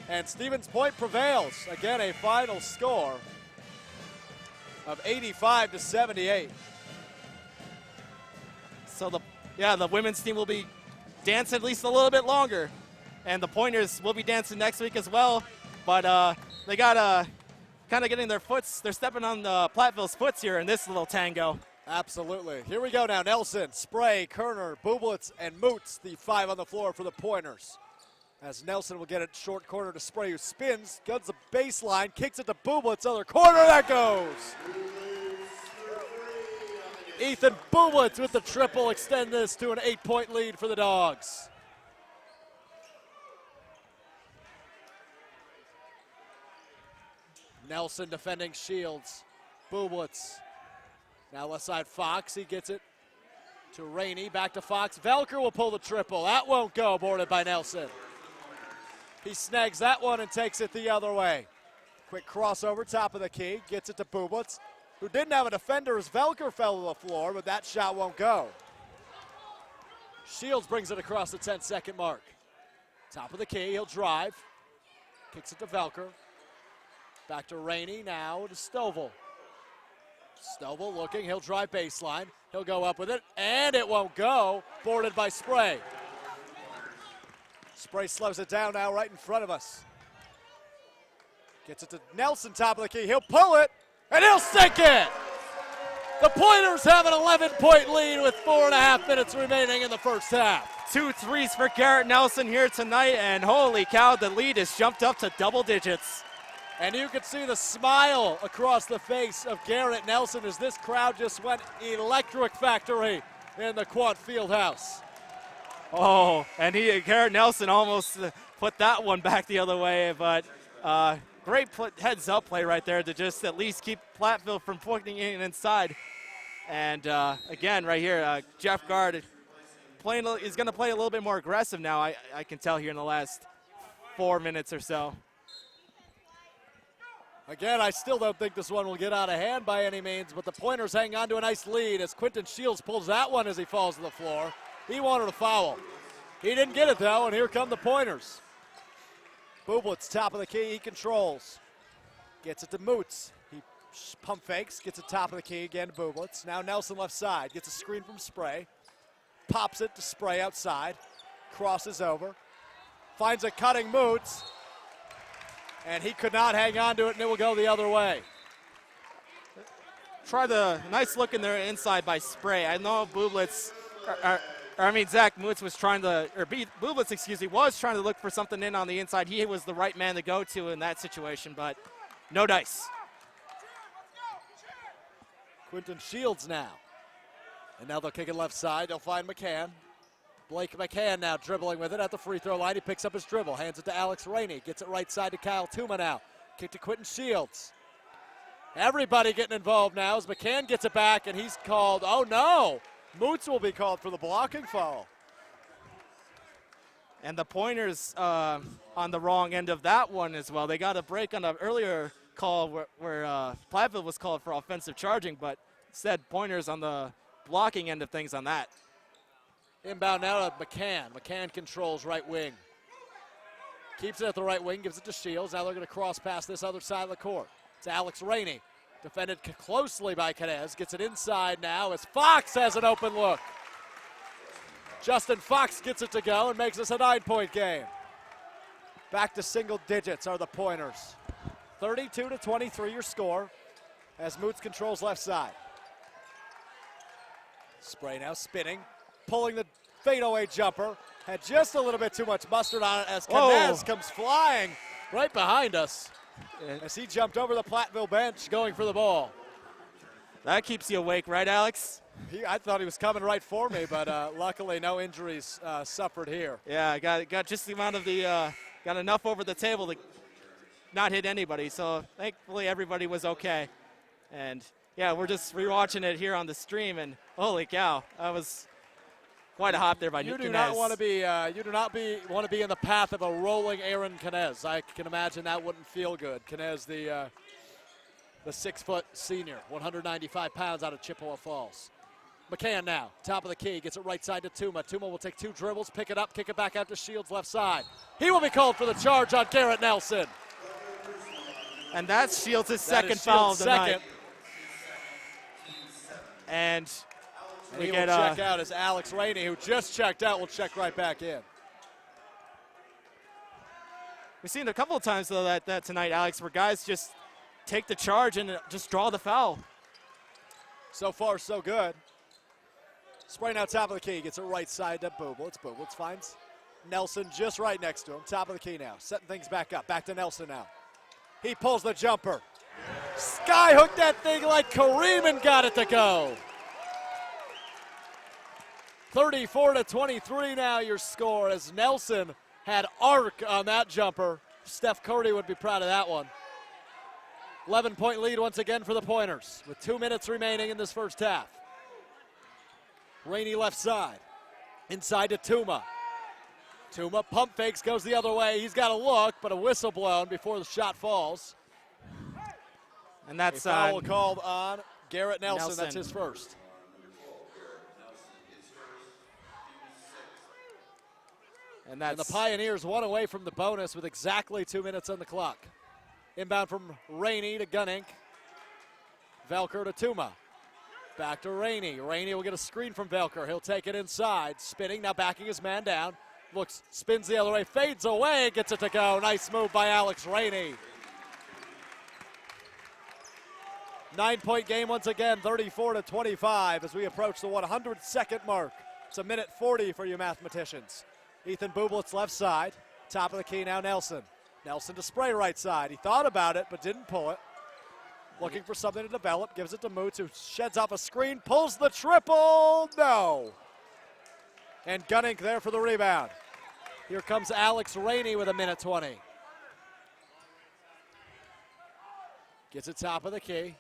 And Stevens Point prevails. Again, a final score of 85-78. So the women's team will be dancing at least a little bit longer, and the Pointers will be dancing next week as well. But they got kind of getting they're stepping on the Platteville's foots here in this little tango. Absolutely. Here we go now. Nelson, Spray, Kerner, Bublitz, and Moots, the 5 on the floor for the Pointers. As Nelson will get it short corner to Spray, who spins, guns the baseline, kicks it to Bublitz, other corner, that goes. Ethan Bublitz with the triple, extend this to an 8-point lead for the Dogs. Nelson defending Shields. Bublitz. Now left side Fox, he gets it to Rainey, back to Fox. Velker will pull the triple. That won't go, boarded by Nelson. He snags that one and takes it the other way. Quick crossover, top of the key, gets it to Bublitz, who didn't have a defender as Velker fell to the floor, but that shot won't go. Shields brings it across the 10-second mark. Top of the key, he'll drive. Kicks it to Velker. Back to Rainey, now to Stovall. Stovall looking, he'll drive baseline. He'll go up with it, and it won't go. Boarded by Spray. Spray slows it down now right in front of us. Gets it to Nelson, top of the key. He'll pull it, and he'll sink it. The Pointers have an 11-point lead with 4.5 minutes remaining in the first half. 2 threes for Garrett Nelson here tonight, and holy cow, the lead has jumped up to double digits. And you can see the smile across the face of Garrett Nelson as this crowd just went electric factory in the Quad Fieldhouse. Oh, and Garrett Nelson almost put that one back the other way, but great heads-up play right there to just at least keep Platteville from putting it inside. And again, right here, Jeff Gard is going to play a little bit more aggressive now, I can tell here in the last 4 minutes or so. Again, I still don't think this one will get out of hand by any means, but the Pointers hang on to a nice lead as Quinton Shields pulls that one as he falls to the floor. He wanted a foul. He didn't get it, though, and here come the Pointers. Bublitz, top of the key, he controls. Gets it to Moots. He pump fakes, gets it top of the key again to Bublitz. Now Nelson left side, gets a screen from Spray. Pops it to Spray outside. Crosses over. Finds a cutting Moots. And he could not hang on to it, and it will go the other way. Try the nice look in there inside by Spray. I know Bublitz, Zach Moots was trying to, Bublitz, was trying to look for something in on the inside. He was the right man to go to in that situation, but no dice. Quinton Shields now. And now they'll kick it left side. They'll find McCann. Blake McCann now dribbling with it at the free throw line. He picks up his dribble, hands it to Alex Rainey. Gets it right side to Kyle Tuma now. Kick to Quinton Shields. Everybody getting involved now as McCann gets it back, and he's called, oh no! Moots will be called for the blocking foul. And the Pointers on the wrong end of that one as well. They got a break on an earlier call where Platteville was called for offensive charging, but instead Pointers on the blocking end of things on that. Inbound now to McCann. McCann controls right wing. Keeps it at the right wing, gives it to Shields. Now they're going to cross past this other side of the court. It's Alex Rainey. Defended closely by Canez. Gets it inside now as Fox has an open look. Justin Fox gets it to go and makes this a 9-point game. Back to single digits are the Pointers. 32-23 your score as Moots controls left side. Spray now spinning. Pulling the fadeaway jumper. Had just a little bit too much mustard on it as Canez comes flying right behind us as he jumped over the Platteville bench going for the ball. That keeps you awake, right, Alex? I thought he was coming right for me, but luckily no injuries suffered here. Yeah, got just the amount of got enough over the table to not hit anybody, so thankfully everybody was okay. And, yeah, we're just rewatching it here on the stream, and holy cow, that was quite a hop there by You do Knez. not want to be. You do not want to be in the path of a rolling Aaron Knez. I can imagine that wouldn't feel good. Knez, the 6-foot senior, 195 pounds out of Chippewa Falls. McCann now, top of the key, gets it right side to Tuma. Tuma will take 2 dribbles, pick it up, kick it back out to Shields left side. He will be called for the charge on Garrett Nelson. And that's Shields' second foul of the night. And we he get will check out as Alex Rainey, who just checked out, will check right back in. We've seen it a couple of times, though, that tonight, Alex, where guys just take the charge and just draw the foul. So far, so good. Spray now top of the key, gets it right side to Bublitz. Bublitz finds Nelson just right next to him. Top of the key now, setting things back up. Back to Nelson now. He pulls the jumper. Sky hooked that thing like Kareem and got it to go. 34-23 now your score as Nelson had arc on that jumper. Steph Curry would be proud of that one. 11-point lead once again for the Pointers with 2 minutes remaining in this first half. Rainey left side. Inside to Tuma. Tuma pump fakes, goes the other way. He's got a look, but a whistle blown before the shot falls. And that's a foul called on Garrett Nelson. That's his first. And the Pioneers 1 away from the bonus with exactly 2 minutes on the clock. Inbound from Rainey to Gunning. Velker to Tuma. Back to Rainey. Rainey will get a screen from Velker. He'll take it inside. Spinning, now backing his man down. Looks, spins the other way, fades away, gets it to go. Nice move by Alex Rainey. 9-point game once again, 34-25 as we approach the 100-second mark. It's 1:40 for you mathematicians. Ethan Bublitz left side. Top of the key now Nelson. Nelson to spray right side. He thought about it but didn't pull it. Looking for something to develop, gives it to Moots, who sheds off a screen, pulls the triple, no. And Gunning there for the rebound. Here comes Alex Rainey with 1:20. Gets it top of the key.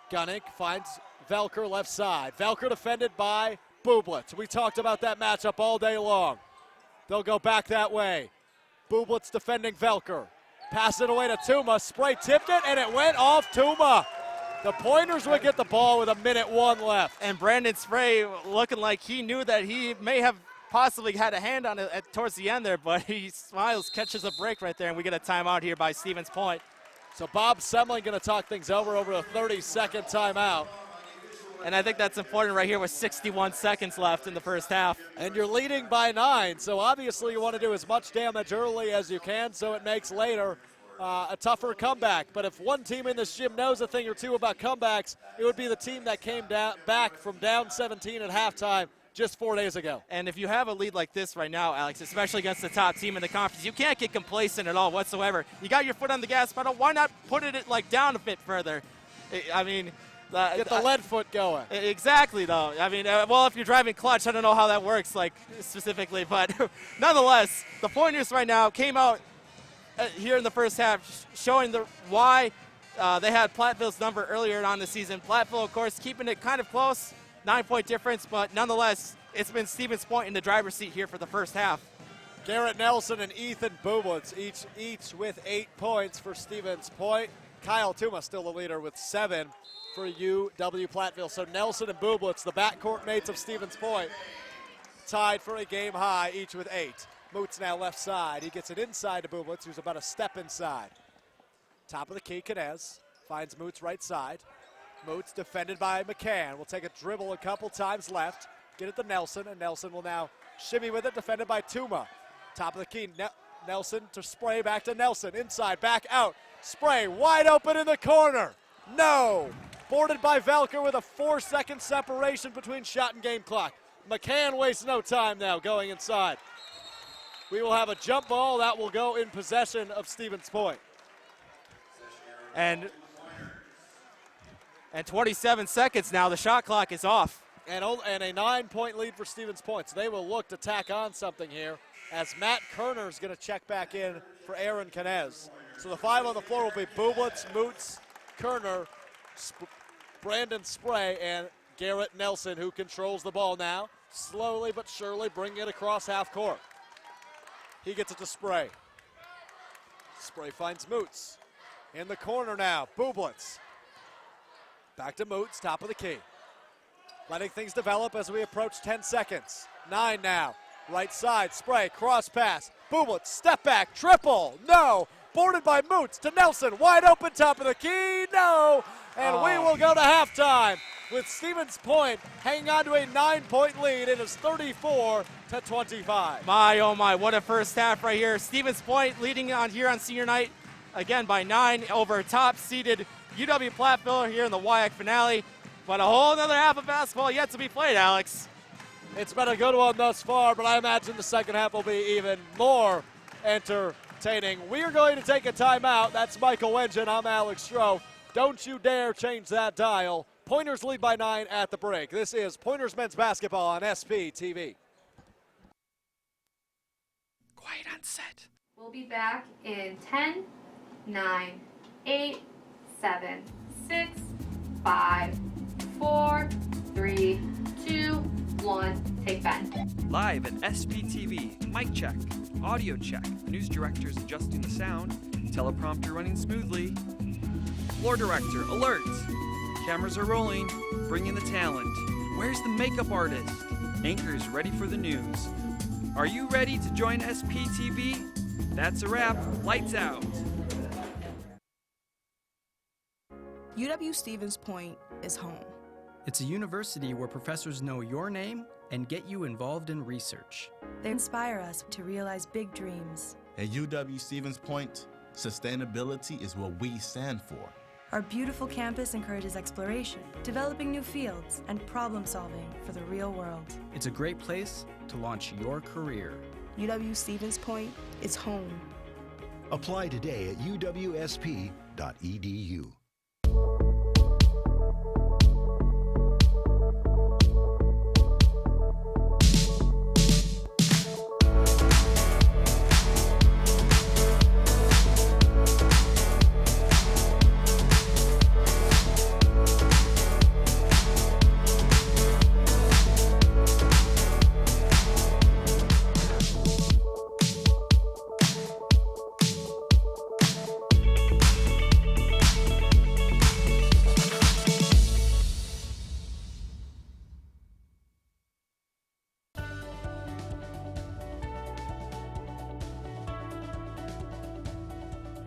Gunning finds Velker left side. Velker defended by Bublitz. We talked about that matchup all day long. They'll go back that way. Bublitz defending Velker. Pass it away to Tuma. Spray tipped it, and it went off Tuma. The Pointers would get the ball with 1:01 left. And Brandon Spray looking like he knew that he may have possibly had a hand on it towards the end there, but he smiles, catches a break right there, and we get a timeout here by Stevens Point. So Bob Semling going to talk things over a 30-second timeout. And I think that's important right here with 61 seconds left in the first half. And you're leading by 9, so obviously you want to do as much damage early as you can so it makes later a tougher comeback. But if one team in this gym knows a thing or two about comebacks, it would be the team that came back from down 17 at halftime just 4 days ago. And if you have a lead like this right now, Alex, especially against the top team in the conference, you can't get complacent at all whatsoever. You got your foot on the gas pedal. Why not put it like down a bit further? I mean, get the lead foot going. Exactly, though. I mean, well, if you're driving clutch, I don't know how that works, like, specifically. But nonetheless, the Pointers right now came out here in the first half showing why they had Platteville's number earlier on the season. Platteville, of course, keeping it kind of close, 9-point difference. But nonetheless, it's been Stevens Point in the driver's seat here for the first half. Garrett Nelson and Ethan Bublitz, each with 8 points for Stevens Point. Kyle Tuma still the leader with 7 for UW-Platteville. So Nelson and Bublitz, the backcourt mates of Stevens Point, tied for a game high, each with 8. Moots now left side. He gets it inside to Bublitz, who's about a step inside. Top of the key, Knez finds Moots right side. Moots defended by McCann. Will take a dribble a couple times left. Get it to Nelson, and Nelson will now shimmy with it, defended by Tuma. Top of the key, Nelson to Spray, back to Nelson. Inside, back out. Spray wide open in the corner. No. Boarded by Velker with a 4-second separation between shot and game clock. McCann wastes no time now going inside. We will have a jump ball that will go in possession of Stevens Point. And 27 seconds now, the shot clock is off. And a 9-point lead for Stevens Point. So they will look to tack on something here as Matt Kerner is going to check back in for Aaron Knez. So the 5 on the floor will be Bublitz, Moots, Kerner, Brandon Spray and Garrett Nelson, who controls the ball now, slowly but surely bringing it across half court. He gets it to Spray. Spray finds Moots. In the corner now, Bublitz. Back to Moots, top of the key. Letting things develop as we approach 10 seconds. 9 now. Right side, Spray, cross pass. Bublitz, step back, triple. No. Boarded by Moots to Nelson. Wide open, top of the key. No. And we will go to halftime with Stevens Point hanging on to a 9-point lead. It is 34-25. My, oh my, what a first half right here. Stevens Point leading on here on senior night, again by 9 over top-seeded UW-Platteville here in the WIAC finale. But a whole other half of basketball yet to be played, Alex. It's been a good one thus far, but I imagine the second half will be even more entertaining. We are going to take a timeout. That's Michael Wengen. I'm Alex Stroh. Don't you dare change that dial. Pointers lead by 9 at the break. This is Pointers men's basketball on SPTV. Quiet on set. We'll be back in 10, 9, 8, 7, 6, 5, 4, 3, 2, 1. Take Ben. Live at SPTV, mic check, audio check, news directors adjusting the sound, teleprompter running smoothly. Floor director, alert! Cameras are rolling, bring in the talent. Where's the makeup artist? Anchors ready for the news. Are you ready to join SPTV? That's a wrap, lights out. UW-Stevens Point is home. It's a university where professors know your name and get you involved in research. They inspire us to realize big dreams. At UW-Stevens Point, sustainability is what we stand for. Our beautiful campus encourages exploration, developing new fields, and problem solving for the real world. It's a great place to launch your career. UW-Stevens Point is home. Apply today at uwsp.edu.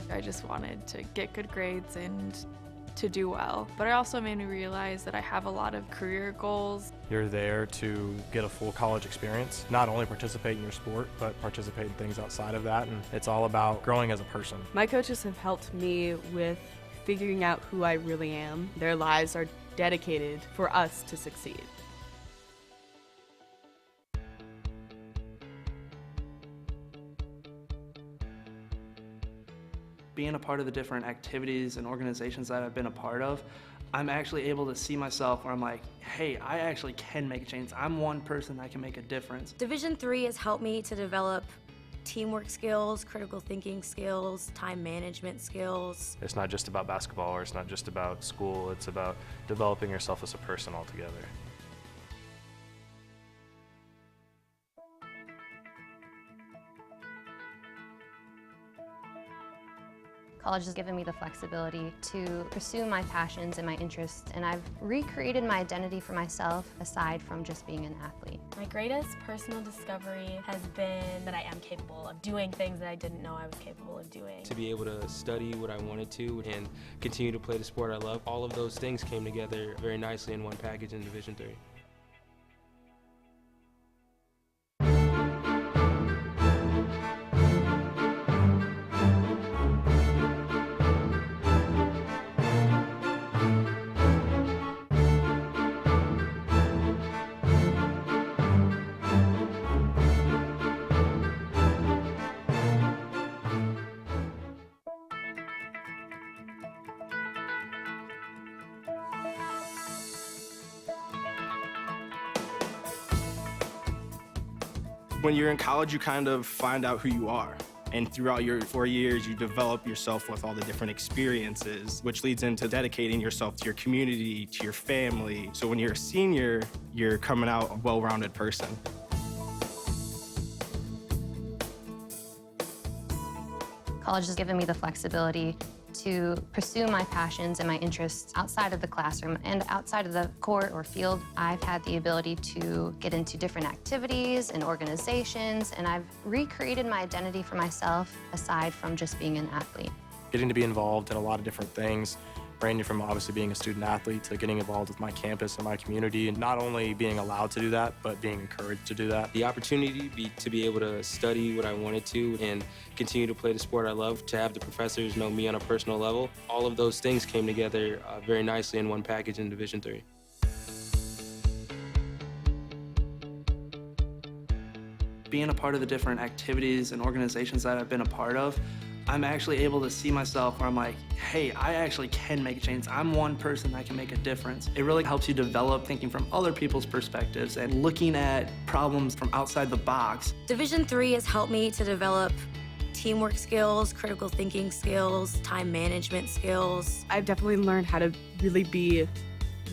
I just wanted to get good grades and to do well. But it also made me realize that I have a lot of career goals. You're there to get a full college experience, not only participate in your sport, but participate in things outside of that, and it's all about growing as a person. My coaches have helped me with figuring out who I really am. Their lives are dedicated for us to succeed. Being a part of the different activities and organizations that I've been a part of, I'm actually able to see myself where I'm like, hey, I actually can make a change. I'm one person that can make a difference. Division III has helped me to develop teamwork skills, critical thinking skills, time management skills. It's not just about basketball, or it's not just about school, it's about developing yourself as a person altogether. College has given me the flexibility to pursue my passions and my interests, and I've recreated my identity for myself aside from just being an athlete. My greatest personal discovery has been that I am capable of doing things that I didn't know I was capable of doing. To be able to study what I wanted to and continue to play the sport I love, all of those things came together very nicely in one package in Division III. When you're in college, you kind of find out who you are. And throughout your 4 years, you develop yourself with all the different experiences, which leads into dedicating yourself to your community, to your family. So when you're a senior, you're coming out a well-rounded person. College has given me the flexibility to pursue my passions and my interests outside of the classroom and outside of the court or field. I've had the ability to get into different activities and organizations, and I've recreated my identity for myself aside from just being an athlete. Getting to be involved in a lot of different things, ranging from obviously being a student athlete to getting involved with my campus and my community, and not only being allowed to do that, but being encouraged to do that. The opportunity to be able to study what I wanted to and continue to play the sport I love, to have the professors know me on a personal level, all of those things came together very nicely in one package in Division III. Being a part of the different activities and organizations that I've been a part of, I'm actually able to see myself where I'm like, hey, I actually can make a change. I'm one person that can make a difference. It really helps you develop thinking from other people's perspectives and looking at problems from outside the box. Division III has helped me to develop teamwork skills, critical thinking skills, time management skills. I've definitely learned how to really be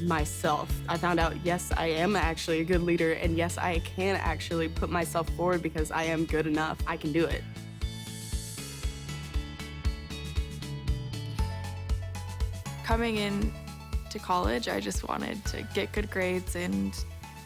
myself. I found out, yes, I am actually a good leader, and yes, I can actually put myself forward because I am good enough. I can do it. Coming in to college, I just wanted to get good grades and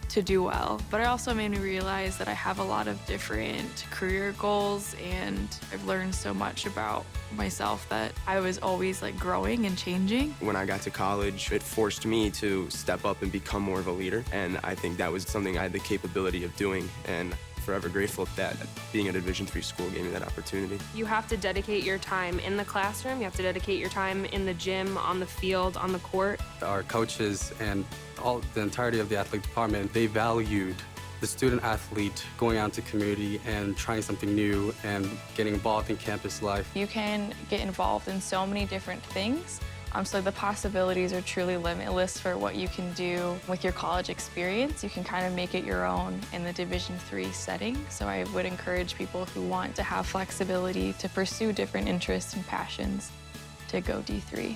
to do well. But it also made me realize that I have a lot of different career goals, and I've learned so much about myself that I was always like growing and changing. When I got to college, it forced me to step up and become more of a leader, and I think that was something I had the capability of doing, and forever grateful that being at a Division III school gave me that opportunity. You have to dedicate your time in the classroom, you have to dedicate your time in the gym, on the field, on the court. Our coaches and the entirety of the athletic department, they valued the student athlete going out into community and trying something new and getting involved in campus life. You can get involved in so many different things. So the possibilities are truly limitless for what you can do with your college experience. You can kind of make it your own in the Division III setting. So I would encourage people who want to have flexibility to pursue different interests and passions to go D3.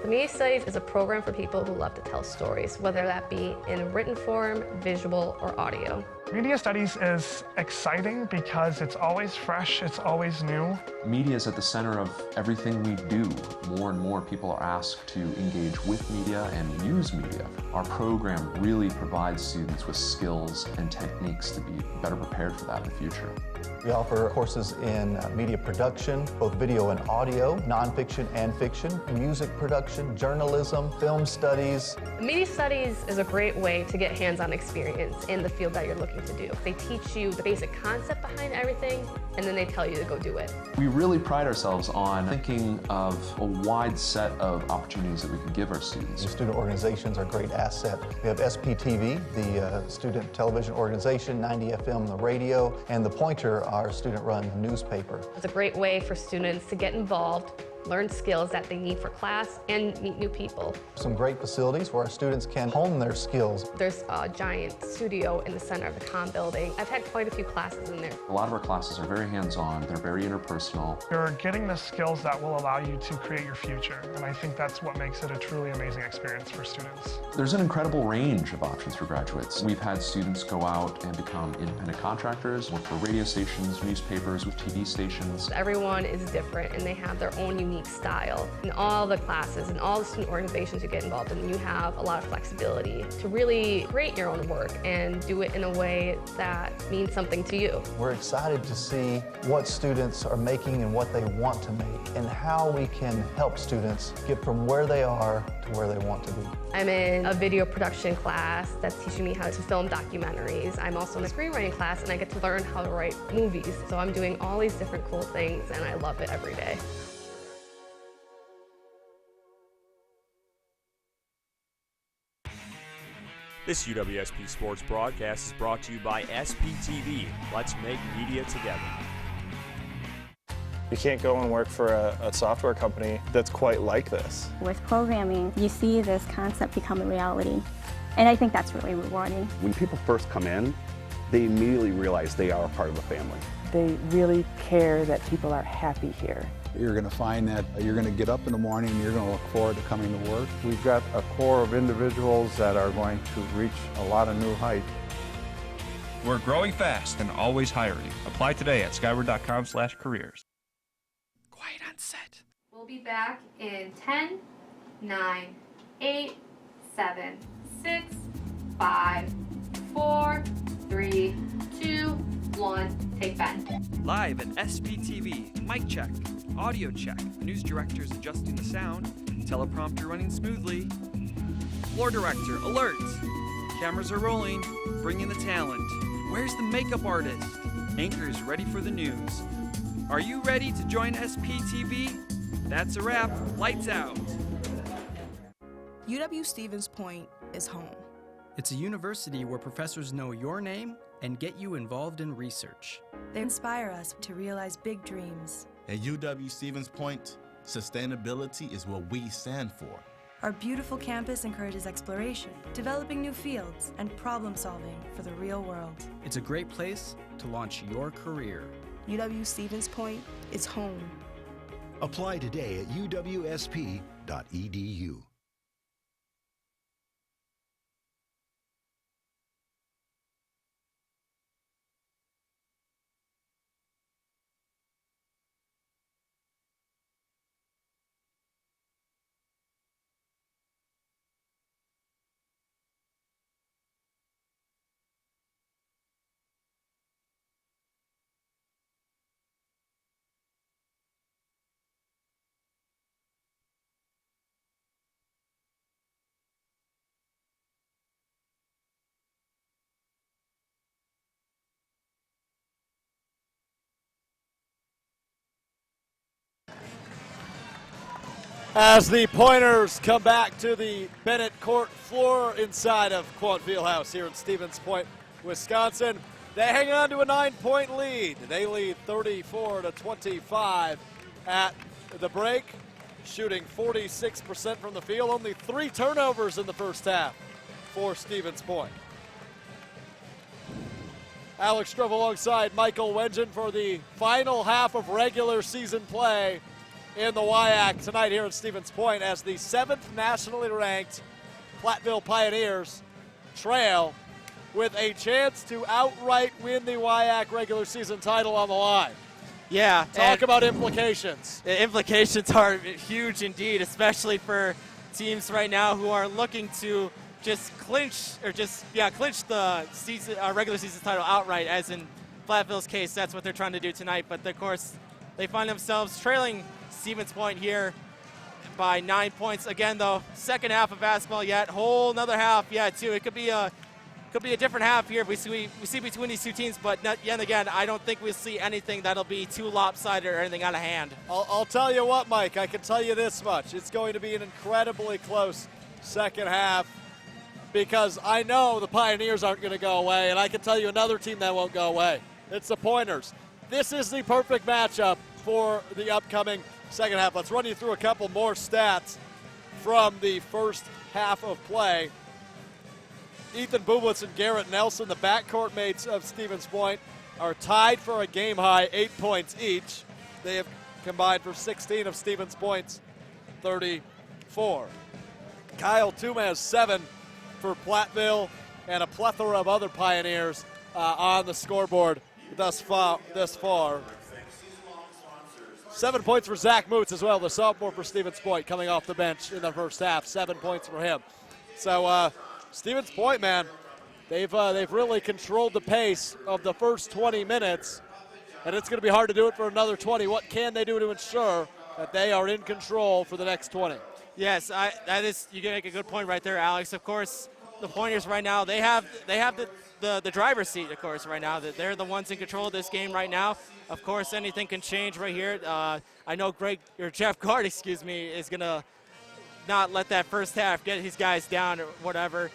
The Media Studies is a program for people who love to tell stories, whether that be in written form, visual, or audio. Media Studies is exciting because it's always fresh, it's always new. Media is at the center of everything we do. More and more people are asked to engage with media and use media. Our program really provides students with skills and techniques to be better prepared for that in the future. We offer courses in media production, both video and audio, nonfiction and fiction, music production, journalism, film studies. Media Studies is a great way to get hands-on experience in the field that you're looking to do. They teach you the basic concept behind everything, and then they tell you to go do it. We really pride ourselves on thinking of a wide set of opportunities that we can give our students. The student organizations are a great asset. We have SPTV, the student television organization, 90 FM, the radio, and The Pointer, our student-run newspaper. It's a great way for students to get involved, learn skills that they need for class, and meet new people. Some great facilities where our students can hone their skills. There's a giant studio in the center of the comm building. I've had quite a few classes in there. A lot of our classes are very hands-on, they're very interpersonal. You're getting the skills that will allow you to create your future, and I think that's what makes it a truly amazing experience for students. There's an incredible range of options for graduates. We've had students go out and become independent contractors, work for radio stations, newspapers, with TV stations. Everyone is different, and they have their own unique style. In all the classes and all the student organizations you get involved in, you have a lot of flexibility to really create your own work and do it in a way that means something to you. We're excited to see what students are making and what they want to make, and how we can help students get from where they are to where they want to be. I'm in a video production class that's teaching me how to film documentaries. I'm also in a screenwriting class, and I get to learn how to write movies. So I'm doing all these different cool things, and I love it every day. This UWSP Sports broadcast is brought to you by SPTV. Let's make media together. You can't go and work for a software company that's quite like this. With programming, you see this concept become a reality. And I think that's really rewarding. When people first come in, they immediately realize they are a part of the family. They really care that people are happy here. You're going to find that you're going to get up in the morning and you're going to look forward to coming to work. We've got a core of individuals that are going to reach a lot of new heights. We're growing fast and always hiring. Apply today at skyward.com/careers. Quiet on set. We'll be back in 10, 9, 8, 7, 6, 5, 4, 3, 2, 1. Take Ben. Live at SPTV, mic check, audio check, news director's adjusting the sound, teleprompter running smoothly. Floor director, alert! Cameras are rolling, bring in the talent. Where's the makeup artist? Anchors ready for the news. Are you ready to join SPTV? That's a wrap. Lights out. UW-Stevens Point is home. It's a university where professors know your name and get you involved in research. They inspire us to realize big dreams. At UW-Stevens Point, sustainability is what we stand for. Our beautiful campus encourages exploration, developing new fields, and problem solving for the real world. It's a great place to launch your career. UW-Stevens Point is home. Apply today at uwsp.edu. As the Pointers come back to the Bennett Court floor inside of Quant Fieldhouse here in Stevens Point, Wisconsin, they hang on to a 9-point lead. They lead 34-25 at the break, shooting 46% from the field. Only 3 turnovers in the first half for Stevens Point. Alex Struve alongside Michael Wengen for the final half of regular season play in the WIAC tonight here at Stevens Point as the 7th nationally ranked Platteville Pioneers trail with a chance to outright win the WIAC regular season title on the line. Yeah. Talk about implications. The implications are huge indeed, especially for teams right now who are looking to just clinch the season, regular season title outright, as in Platteville's case. That's what they're trying to do tonight. But of course, they find themselves trailing Stevens Point here by 9 points. Again, though, second half of basketball yet, whole another half yet too. It could be a different half here if we see between these two teams. But yet again, I don't think we'll see anything that'll be too lopsided or anything out of hand. I'll tell you what, Mike. I can tell you this much: it's going to be an incredibly close second half, because I know the Pioneers aren't going to go away, and I can tell you another team that won't go away. It's the Pointers. This is the perfect matchup for the upcoming second half. Let's run you through a couple more stats from the first half of play. Ethan Bublitz and Garrett Nelson, the backcourt mates of Stevens Point, are tied for a game-high 8 points each. They have combined for 16 of Stevens Point's 34. Kyle Touma has 7 for Platteville, and a plethora of other Pioneers on the scoreboard thus far. 7 points for Zach Moots as well, the sophomore for Stevens Point, coming off the bench in the first half. 7 points for him. So Stevens Point, man, they've really controlled the pace of the first 20 minutes, and it's going to be hard to do it for another 20. What can they do to ensure that they are in control for the next 20? Yes, you can make a good point right there, Alex. Of course, the Pointers right now, they have the driver's seat, of course, right now. They're the ones in control of this game right now. Of course, anything can change right here. I know Jeff Gard, is going to not let that first half get his guys down or whatever.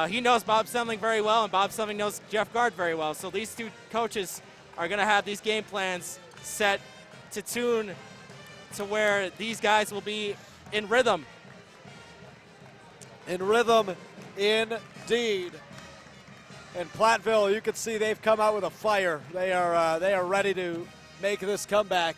He knows Bob Semling very well, and Bob Semling knows Jeff Gard very well. So these two coaches are going to have these game plans set to tune to where these guys will be in rhythm. In rhythm, indeed. And Platteville, you can see they've come out with a fire. They are ready to make this comeback.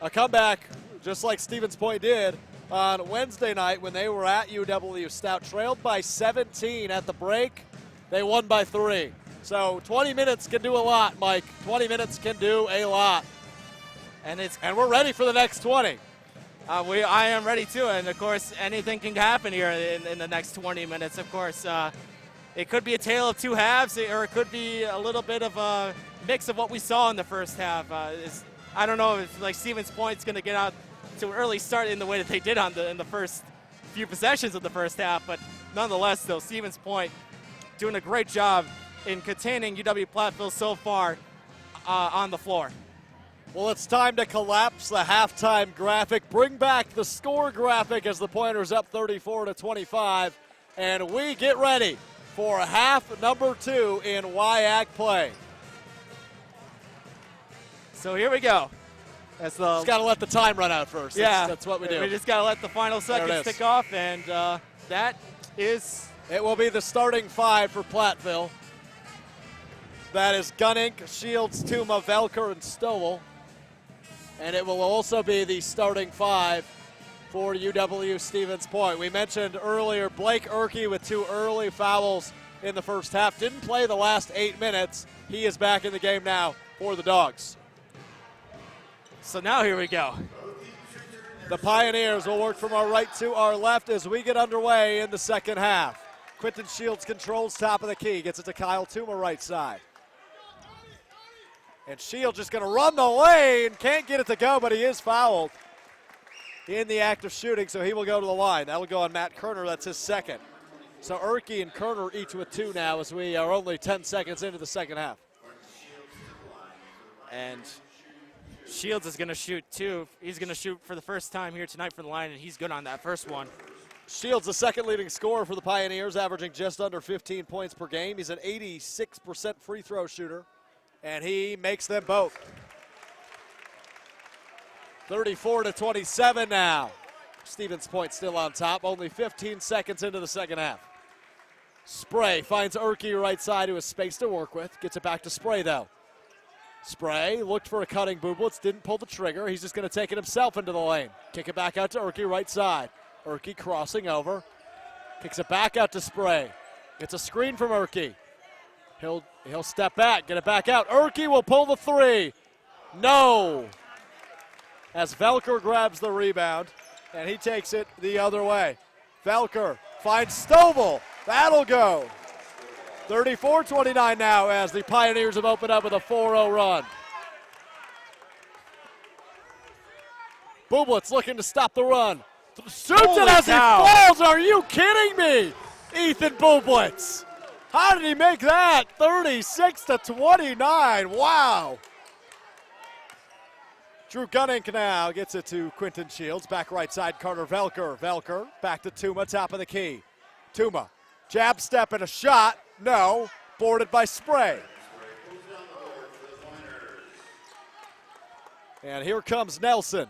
A comeback just like Stevens Point did on Wednesday night when they were at UW Stout. Trailed by 17 at the break. They won by 3. So 20 minutes can do a lot, Mike. 20 minutes can do a lot. And we're ready for the next 20. I am ready too, and of course anything can happen here in the next 20 minutes. Of course, it could be a tale of two halves, or it could be a little bit of a mix of what we saw in the first half. I don't know if like Stevens Point's going to get out to an early start in the way that they did in the first few possessions of the first half, but nonetheless, though, Stevens Point doing a great job in containing UW-Platteville so far on the floor. Well, it's time to collapse the halftime graphic, bring back the score graphic as the Pointers up 34-25, and we get ready for half number 2 in WIAC play. So here we go. Just got to let the time run out first. Yeah, that's what we do. We just got to let the final seconds tick off, and that is... It will be the starting 5 for Platteville. That is Gunning, Shields, Tuma, Velker, and Stowell. And it will also be the starting 5 for UW Stevens Point. We mentioned earlier Blake Erkey with 2 early fouls in the first half. Didn't play the last 8 minutes. He is back in the game now for the Dogs. So now here we go. The Pioneers will work from our right to our left as we get underway in the second half. Quentin Shields controls top of the key, gets it to Kyle Tuma right side. And Shields just going to run the lane, can't get it to go, but he is fouled in the act of shooting, so he will go to the line. That will go on Matt Kerner, that's his second. So Erkey and Kerner each with 2 now as we are only 10 seconds into the second half. And Shields is going to shoot 2. He's going to shoot for the first time here tonight from the line, and he's good on that first one. Shields, the second leading scorer for the Pioneers, averaging just under 15 points per game. He's an 86% free throw shooter, and he makes them both. 34-27 now. Stevens Point still on top, only 15 seconds into the second half. Spray finds Erkey right side, who has space to work with. Gets it back to Spray, though. Spray looked for a cutting Bublitz, didn't pull the trigger. He's just going to take it himself into the lane. Kick it back out to Erkey right side. Erkey crossing over. Kicks it back out to Spray. It's a screen from Erkey. He'll step back, get it back out. Erkey will pull the 3. No. As Velker grabs the rebound, and he takes it the other way. Velker finds Stovall. That'll go. 34-29 now as the Pioneers have opened up with a 4-0 run. Bublitz looking to stop the run. Shoots it as he falls. Are you kidding me? Ethan Bublitz. How did he make that? 36-29. Wow. Drew Gunning now gets it to Quentin Shields. Back right side, Carter Velker. Velker back to Tuma, top of the key. Tuma, jab step and a shot. No. Boarded by Spray. And here comes Nelson.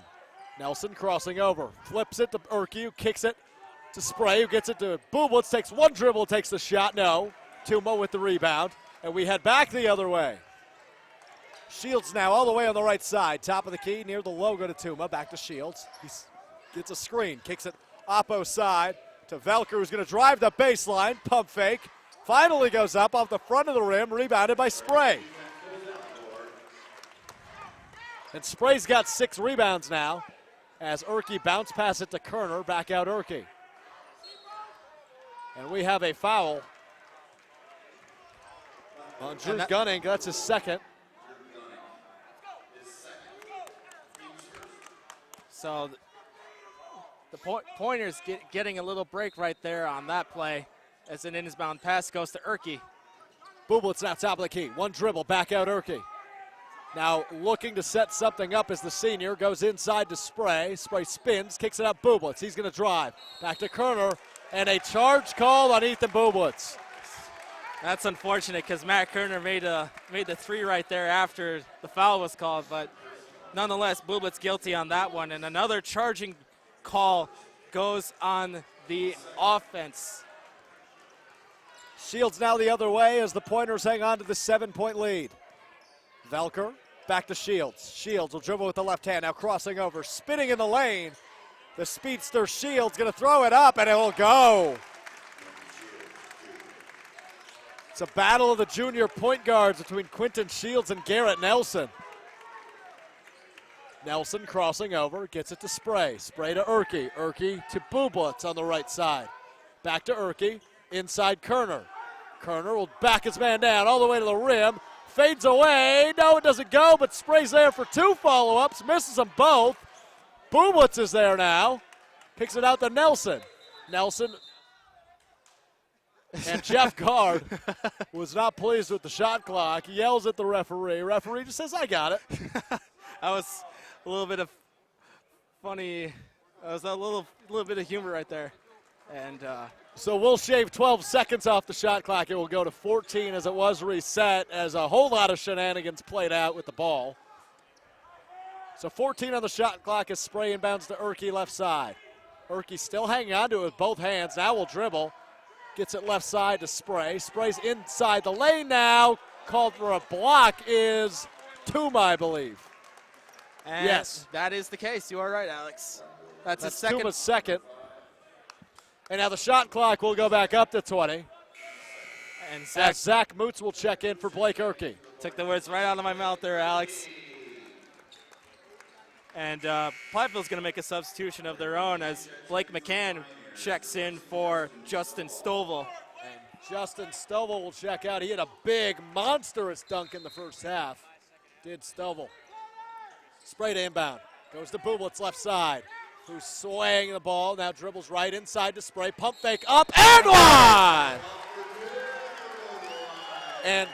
Nelson crossing over. Flips it to Erkey, who kicks it to Spray, who gets it to Bublitz. Takes one dribble, takes the shot. No. Tuma with the rebound. And we head back the other way. Shields now all the way on the right side. Top of the key, near the logo to Tuma. Back to Shields. He gets a screen. Kicks it oppo side to Velker, who's going to drive the baseline. Pump fake. Finally goes up off the front of the rim. Rebounded by Spray. And Spray's got 6 rebounds now as Erkey bounce pass it to Kerner. Back out Erkey. And we have a foul on Drew Gunning. That's his second. So the Pointers getting a little break right there on that play as an inbound pass goes to Erkey. Bublitz now top of the key. One dribble, back out Erkey. Now looking to set something up as the senior goes inside to Spray. Spray spins, kicks it up Bublitz. He's going to drive. Back to Kerner, and a charge call on Ethan Bublitz. That's unfortunate because Matt Kerner made the 3 right there after the foul was called, but nonetheless, Bublett's guilty on that one, and another charging call goes on the offense. Shields now the other way as the Pointers hang on to the 7-point lead. Velker back to Shields. Shields will dribble with the left hand, now crossing over, spinning in the lane. The speedster Shields going to throw it up, and it will go. It's a battle of the junior point guards between Quinton Shields and Garrett Nelson. Nelson crossing over, gets it to Spray. Spray to Urke. Urke to Bublitz on the right side. Back to Urke, inside Kerner. Kerner will back his man down all the way to the rim. Fades away. No, it doesn't go, but Spray's there for 2 follow-ups. Misses them both. Bublitz is there now. Kicks it out to Nelson. Nelson and Jeff Gard was not pleased with the shot clock. He yells at the referee. Referee just says, I got it. That was a little bit of funny. That was a little bit of humor right there. And so we'll shave 12 seconds off the shot clock. It will go to 14 as it was reset, as a whole lot of shenanigans played out with the ball. So 14 on the shot clock as Spray inbounds to Urke left side. Urke still hanging on to it with both hands. Now will dribble. Gets it left side to Spray. Spray's inside the lane now. Called for a block is Tuma, I believe. And yes. That is the case. You are right, Alex. That's a Tuma's second. And now the shot clock will go back up to 20. And Zach Moots will check in for Blake Urke. Took the words right out of my mouth there, Alex. And Platteville's going to make a substitution of their own as Blake McCann checks in for Justin Stovall. And Justin Stovall will check out. He had a big, monstrous dunk in the first half. Did Stovall. Spray to inbound. Goes to Bublitz left side. Who's swaying the ball. Now dribbles right inside to Spray. Pump fake up and one! And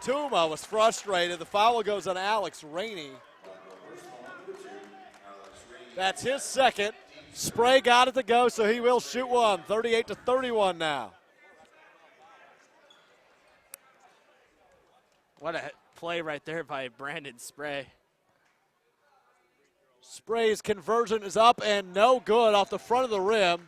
Tuma was frustrated. The foul goes on Alex Rainey. That's his second. Spray got it to go, so he will shoot one. 38-31 now. What a play right there by Brandon Spray. Spray's conversion is up and no good off the front of the rim.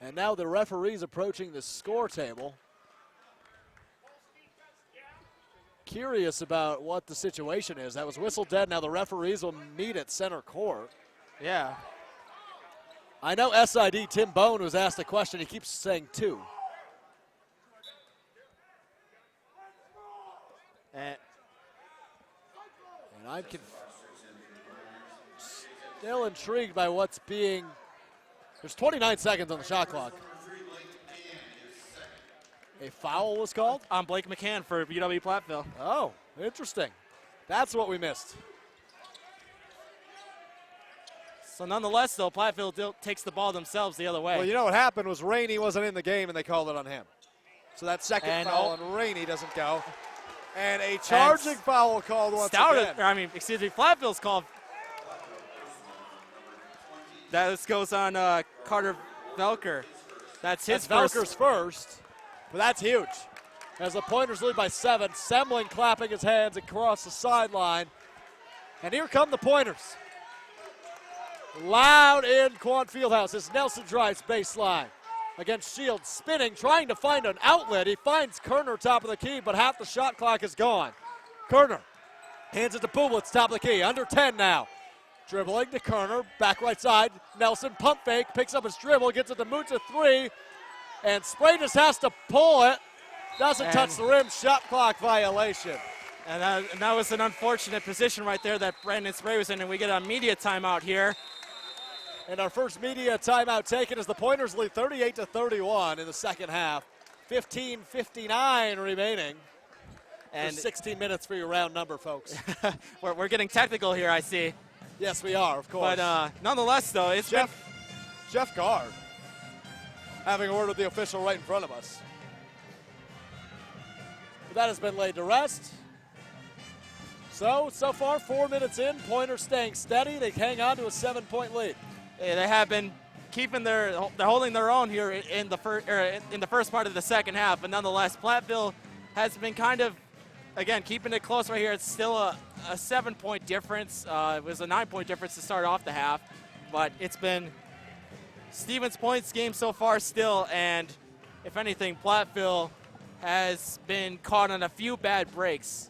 And now the referee's approaching the score table. Curious about what the situation is. That was whistle dead. Now the referees will meet at center court. Yeah. I know SID Tim Bone was asked a question. He keeps saying 2. And I'm still intrigued by what's being. There's 29 seconds on the shot clock. A foul was called? On Blake McCann for UW-Platteville. Oh, interesting. That's what we missed. So nonetheless, though, Platteville takes the ball themselves the other way. Well, you know what happened was Rainey wasn't in the game, and they called it on him. So that second foul on Rainey doesn't go. And a charging foul called once again. Platteville's called. That goes on Carter Velker. That's his first. Velker's first, but that's huge. As the Pointers lead by 7, Semling clapping his hands across the sideline. And here come the Pointers. Loud in Quant Fieldhouse as Nelson drives baseline against Shields, spinning, trying to find an outlet. He finds Kerner top of the key, but half the shot clock is gone. Kerner hands it to Bublitz, top of the key, under 10 now. Dribbling to Kerner, back right side. Nelson pump fake, picks up his dribble, gets it to Moots at 3, and Spray just has to pull it. Doesn't touch the rim, shot clock violation. And that was an unfortunate position right there that Brandon Spray was in, and we get a media timeout here. And our first media timeout taken as the Pointers lead 38-31 in the second half. 15:59 remaining. And 16 minutes for your round number, folks. We're getting technical here, I see. Yes, we are, of course. But nonetheless, though, it's Jeff Gard having a word with the official right in front of us. But that has been laid to rest. So far, 4 minutes in, Pointers staying steady. They hang on to a 7-point lead. They have been they're holding their own here in the first part of the second half, but nonetheless, Platteville has been kind of, again, keeping it close right here. It's still a 7-point difference. It was a 9-point difference to start off the half, but it's been Stevens Point's game so far still, and if anything, Platteville has been caught on a few bad breaks.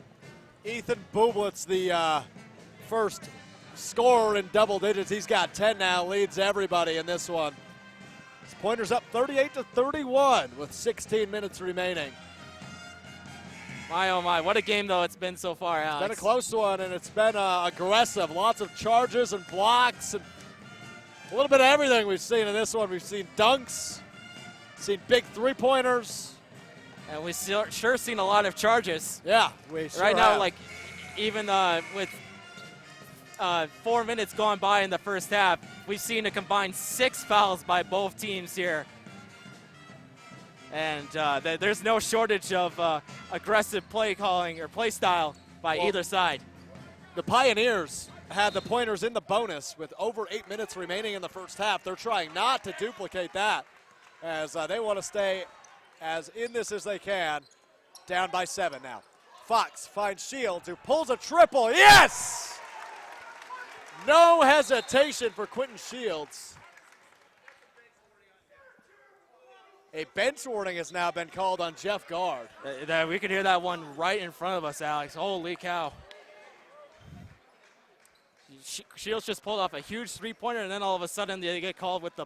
Ethan Bublitz, the first scorer in double digits. He's got 10 now, leads everybody in this one. His Pointers up 38-31 with 16 minutes remaining. My, oh my, what a game, though, it's been so far, Alex. It's been a close one, and it's been aggressive. Lots of charges and blocks, and a little bit of everything we've seen in this one. We've seen dunks, seen big three-pointers. And we've sure seen a lot of charges. Yeah, we sure right now, have. like, even with 4 minutes gone by in the first half, we've seen a combined 6 fouls by both teams here. And there's no shortage of aggressive play calling or play style by either side. The Pioneers had the Pointers in the bonus with over 8 minutes remaining in the first half. They're trying not to duplicate that as they want to stay as in this as they can. Down by 7 now. Fox finds Shields, who pulls a triple. Yes! No hesitation for Quentin Shields. A bench warning has now been called on Jeff Guard. We could hear that one right in front of us, Alex. Holy cow. Shields just pulled off a huge three-pointer, and then all of a sudden they get called with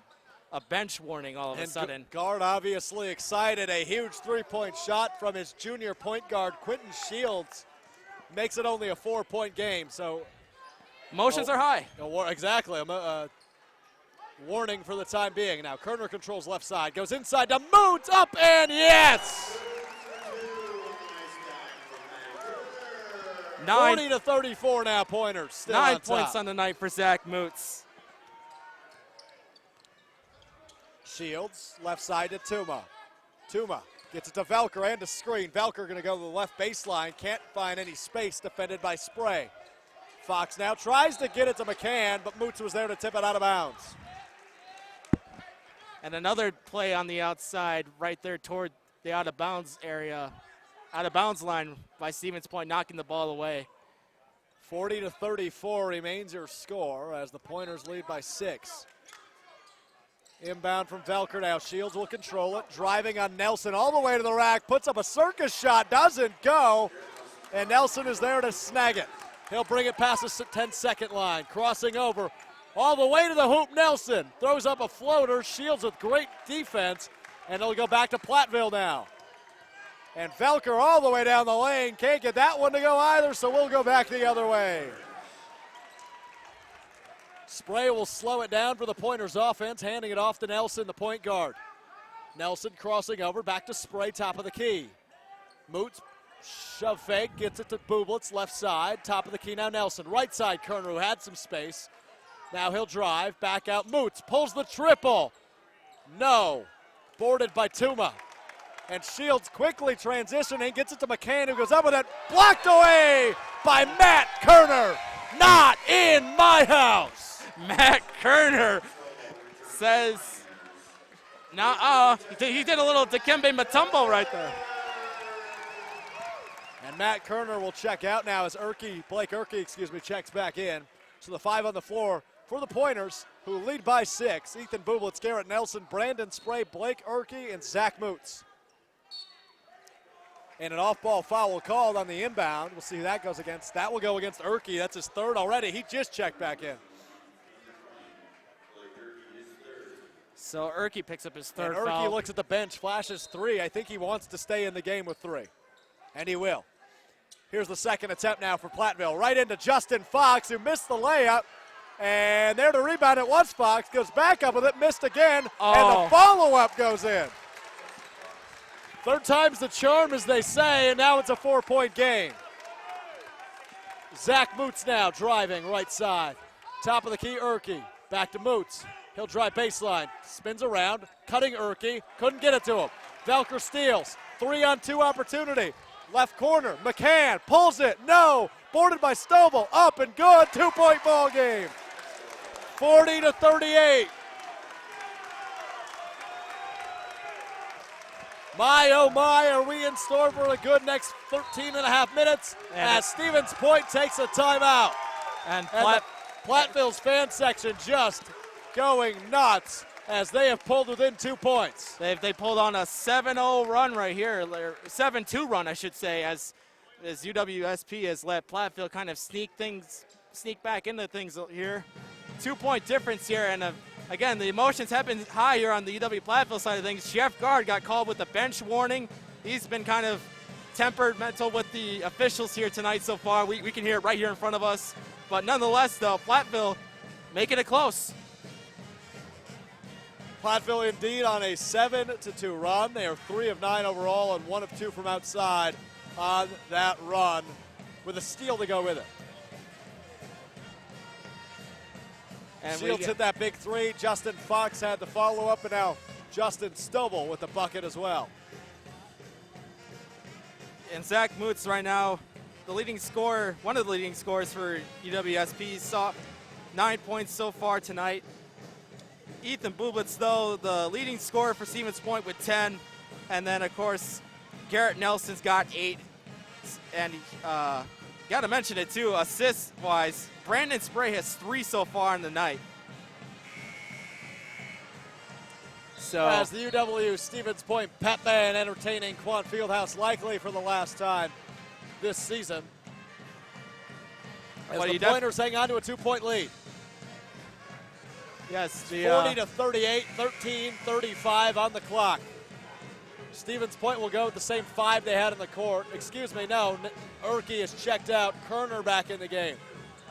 a bench warning all of a sudden. Guard obviously excited. A huge three-point shot from his junior point guard, Quentin Shields. Makes it only a 4-point game, so. Emotions are high. Exactly. Warning for the time being. Now Kerner controls left side, goes inside to Moots, up and yes! 40-34 now, Pointers. Still 9 points on the night for Zach Moots. Shields, left side to Tuma. Tuma gets it to Velker and a screen. Velker going to go to the left baseline. Can't find any space, defended by Spray. Fox now tries to get it to McCann, but Moots was there to tip it out of bounds. And another play on the outside right there toward the out-of-bounds area. Out-of-bounds line by Stevens Point, knocking the ball away. 40-34 remains your score as the Pointers lead by 6. Inbound from Velker now. Shields will control it. Driving on Nelson all the way to the rack. Puts up a circus shot. Doesn't go. And Nelson is there to snag it. He'll bring it past the 10-second line. Crossing over all the way to the hoop. Nelson throws up a floater. Shields with great defense. And it'll go back to Platteville now. And Velker all the way down the lane. Can't get that one to go either, so we'll go back the other way. Spray will slow it down for the Pointers offense, handing it off to Nelson, the point guard. Nelson crossing over, back to Spray, top of the key. Moots, shove fake, gets it to Bublitz, left side, top of the key now Nelson. Right side, Kerner, who had some space. Now he'll drive, back out, Moots, pulls the triple. No, boarded by Tuma. And Shields quickly transitioning, gets it to McCann, who goes up with it, blocked away by Matt Kerner. Not in my house. Matt Kerner says, he did a little Dikembe Mutombo right there. And Matt Kerner will check out now as Blake Erkey, checks back in. So the 5 on the floor for the Pointers, who lead by 6. Ethan Bublitz, Garrett Nelson, Brandon Spray, Blake Erkey, and Zach Moots. And an off-ball foul called on the inbound. We'll see who that goes against. That will go against Erkey. That's his 3rd already. He just checked back in. So Erkey picks up his 3rd and foul. Erkey looks at the bench, flashes 3. I think he wants to stay in the game with 3. And he will. Here's the second attempt now for Platteville. Right into Justin Fox, who missed the layup. And there to rebound it was Fox. Goes back up with it, missed again. And the follow-up goes in. 3rd time's the charm, as they say, and now it's a 4-point game. Zach Moots now driving right side. Top of the key, Erkey. Back to Moots. He'll drive baseline. Spins around, cutting Erkey. Couldn't get it to him. Velker steals. 3-on-2 opportunity. Left corner, McCann pulls it. No. Boarded by Stovall. Up and good. 2-point ball game. 40-38. My, oh my, are we in store for a good next 13 and a half minutes as Stevens Point takes a timeout. And Platteville's fan section just going nuts as they have pulled within 2 points. They pulled on a 7-0 run right here, or 7-2 run, I should say, as UWSP has let Platteville kind of sneak back into things here. 2-point difference here, and again, the emotions have been high here on the UW-Platteville side of things. Jeff Gard got called with a bench warning. He's been kind of temperamental with the officials here tonight so far. We can hear it right here in front of us. But nonetheless, though, Platteville making it close. Platteville indeed on a 7-2 run. They are 3 of 9 overall and 1 of 2 from outside on that run with a steal to go with it. And Shields hit that big 3. Justin Fox had the follow-up, and now Justin Stovall with the bucket as well. And Zach Moots right now, the leading scorer, one of the leading scorers for UWSP, saw 9 points so far tonight. Ethan Bublitz, though, the leading scorer for Stevens Point with 10. And then, of course, Garrett Nelson's got 8. And got to mention it, too, assist-wise, Brandon Spray has 3 so far in the night. So as the UW Stevens Point Pep Band entertaining Quant Fieldhouse likely for the last time this season. As the Pointers hang on to a 2-point lead. Yes, 40-38, 13-35 on the clock. Stevens Point will go with the same 5 they had in the court. Excuse me, no, Erke is checked out. Kerner back in the game.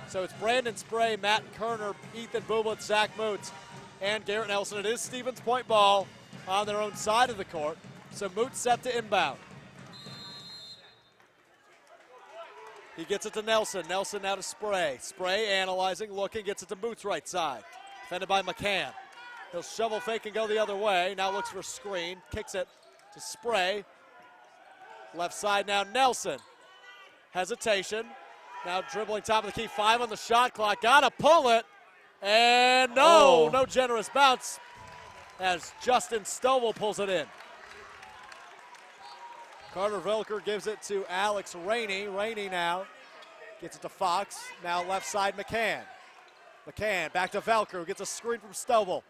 So it's Brandon Spray, Matt Kerner, Ethan Bublitz, Zach Moots, and Garrett Nelson. It is Stevens Point ball on their own side of the court. So Moots set to inbound. He gets it to Nelson. Nelson now to Spray. Spray analyzing, looking, gets it to Moots right side. Defended by McCann. He'll shovel fake and go the other way. Now looks for a screen. Kicks it to Spray. Left side now Nelson. Hesitation. Now dribbling top of the key. 5 on the shot clock. Gotta pull it. And no generous bounce as Justin Stovall pulls it in. Carter Velker gives it to Alex Rainey. Rainey now gets it to Fox. Now left side McCann. McCann back to Velker, who gets a screen from Stovall.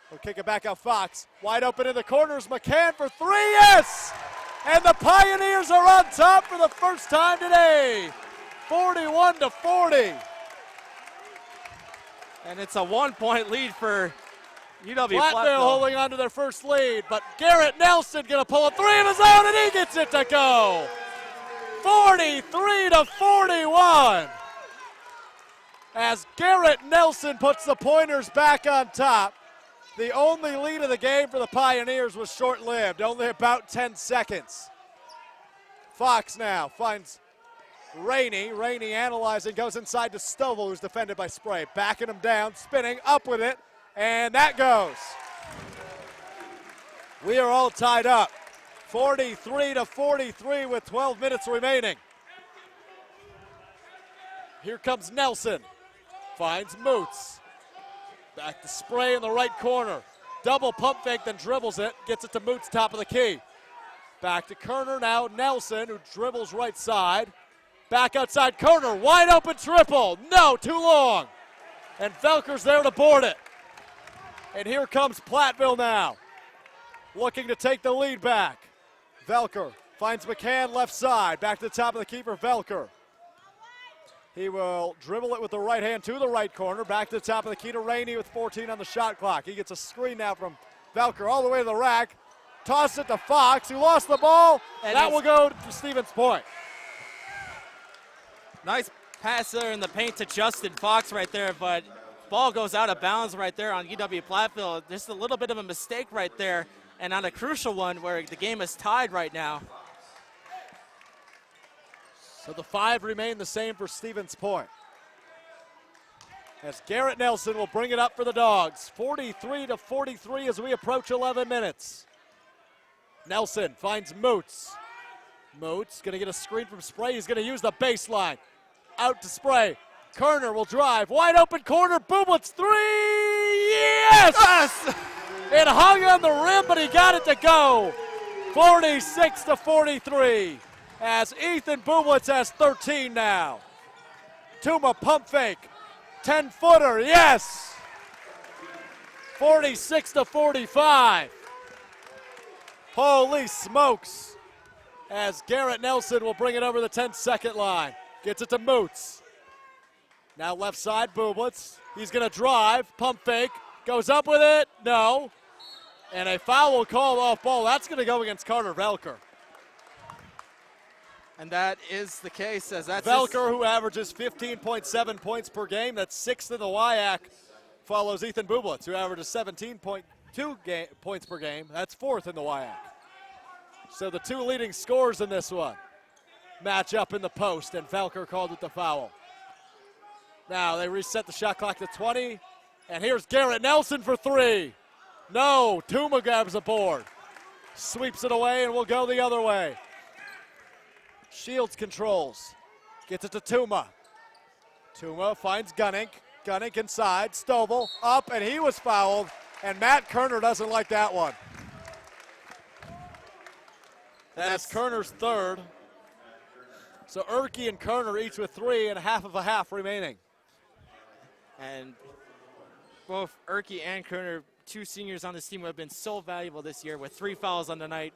He'll kick it back out Fox. Wide open in the corners. McCann for 3. Yes! And the Pioneers are on top for the first time today. 41-40. And it's a 1-point lead for UW-Platteville. Platteville holding on to their first lead, but Garrett Nelson going to pull a 3 of his own, and he gets it to go. 43-41. As Garrett Nelson puts the Pointers back on top. The only lead of the game for the Pioneers was short-lived, only about 10 seconds. Fox now finds Rainey. Rainey analyzing, goes inside to Stovall, who's defended by Spray. Backing him down, spinning, up with it, and that goes. We are all tied up. 43-43 with 12 minutes remaining. Here comes Nelson. Finds Moots. Back to Spray in the right corner. Double pump fake, then dribbles it. Gets it to Moots, top of the key. Back to Kerner now. Nelson, who dribbles right side. Back outside, Kerner, wide open triple. No, too long. And Velker's there to board it. And here comes Platteville now. Looking to take the lead back. Velker finds McCann left side. Back to the top of the key for Velker. He will dribble it with the right hand to the right corner. Back to the top of the key to Rainey with 14 on the shot clock. He gets a screen now from Velker all the way to the rack. Toss it to Fox, who lost the ball. And that will go to Stevens Point. Nice pass there in the paint to Justin Fox right there, but ball goes out of bounds right there on UW-Platteville. Just a little bit of a mistake right there, and on a crucial one where the game is tied right now. So the 5 remain the same for Stevens Point. As Garrett Nelson will bring it up for the Dogs. 43-43 as we approach 11 minutes. Nelson finds Moots. Moots going to get a screen from Spray. He's going to use the baseline. Out to Spray. Kerner will drive. Wide open corner. Bublitz 3. Yes! It hung on the rim, but he got it to go. 46-43 as Ethan Bublitz has 13 now. Tuma pump fake, 10-footer, yes! 46-45. Holy smokes. As Garrett Nelson will bring it over the 10-second line. Gets it to Moots. Now left side, Bublitz. He's going to drive, pump fake, goes up with it, no. And a foul will call off ball. That's going to go against Carter Velker. And that is the case, as that's Velker, who averages 15.7 points per game, that's sixth in the WIAC, follows Ethan Bublitz, who averages 17.2 points per game. That's fourth in the WIAC. So the two leading scorers in this one match up in the post, and Velker called it the foul. Now they reset the shot clock to 20, and here's Garrett Nelson for three. No, Tuma grabs the board, sweeps it away, and will go the other way. Shields controls, gets it to Tuma. Tuma finds Gunning. Gunning inside, Stovall up, and he was fouled, and Matt Kerner doesn't like that one. That's Kerner's third. So Erke and Kerner each with 3 and a half remaining. And both Erke and Kerner, two seniors on this team, who have been so valuable this year with 3 fouls on the night.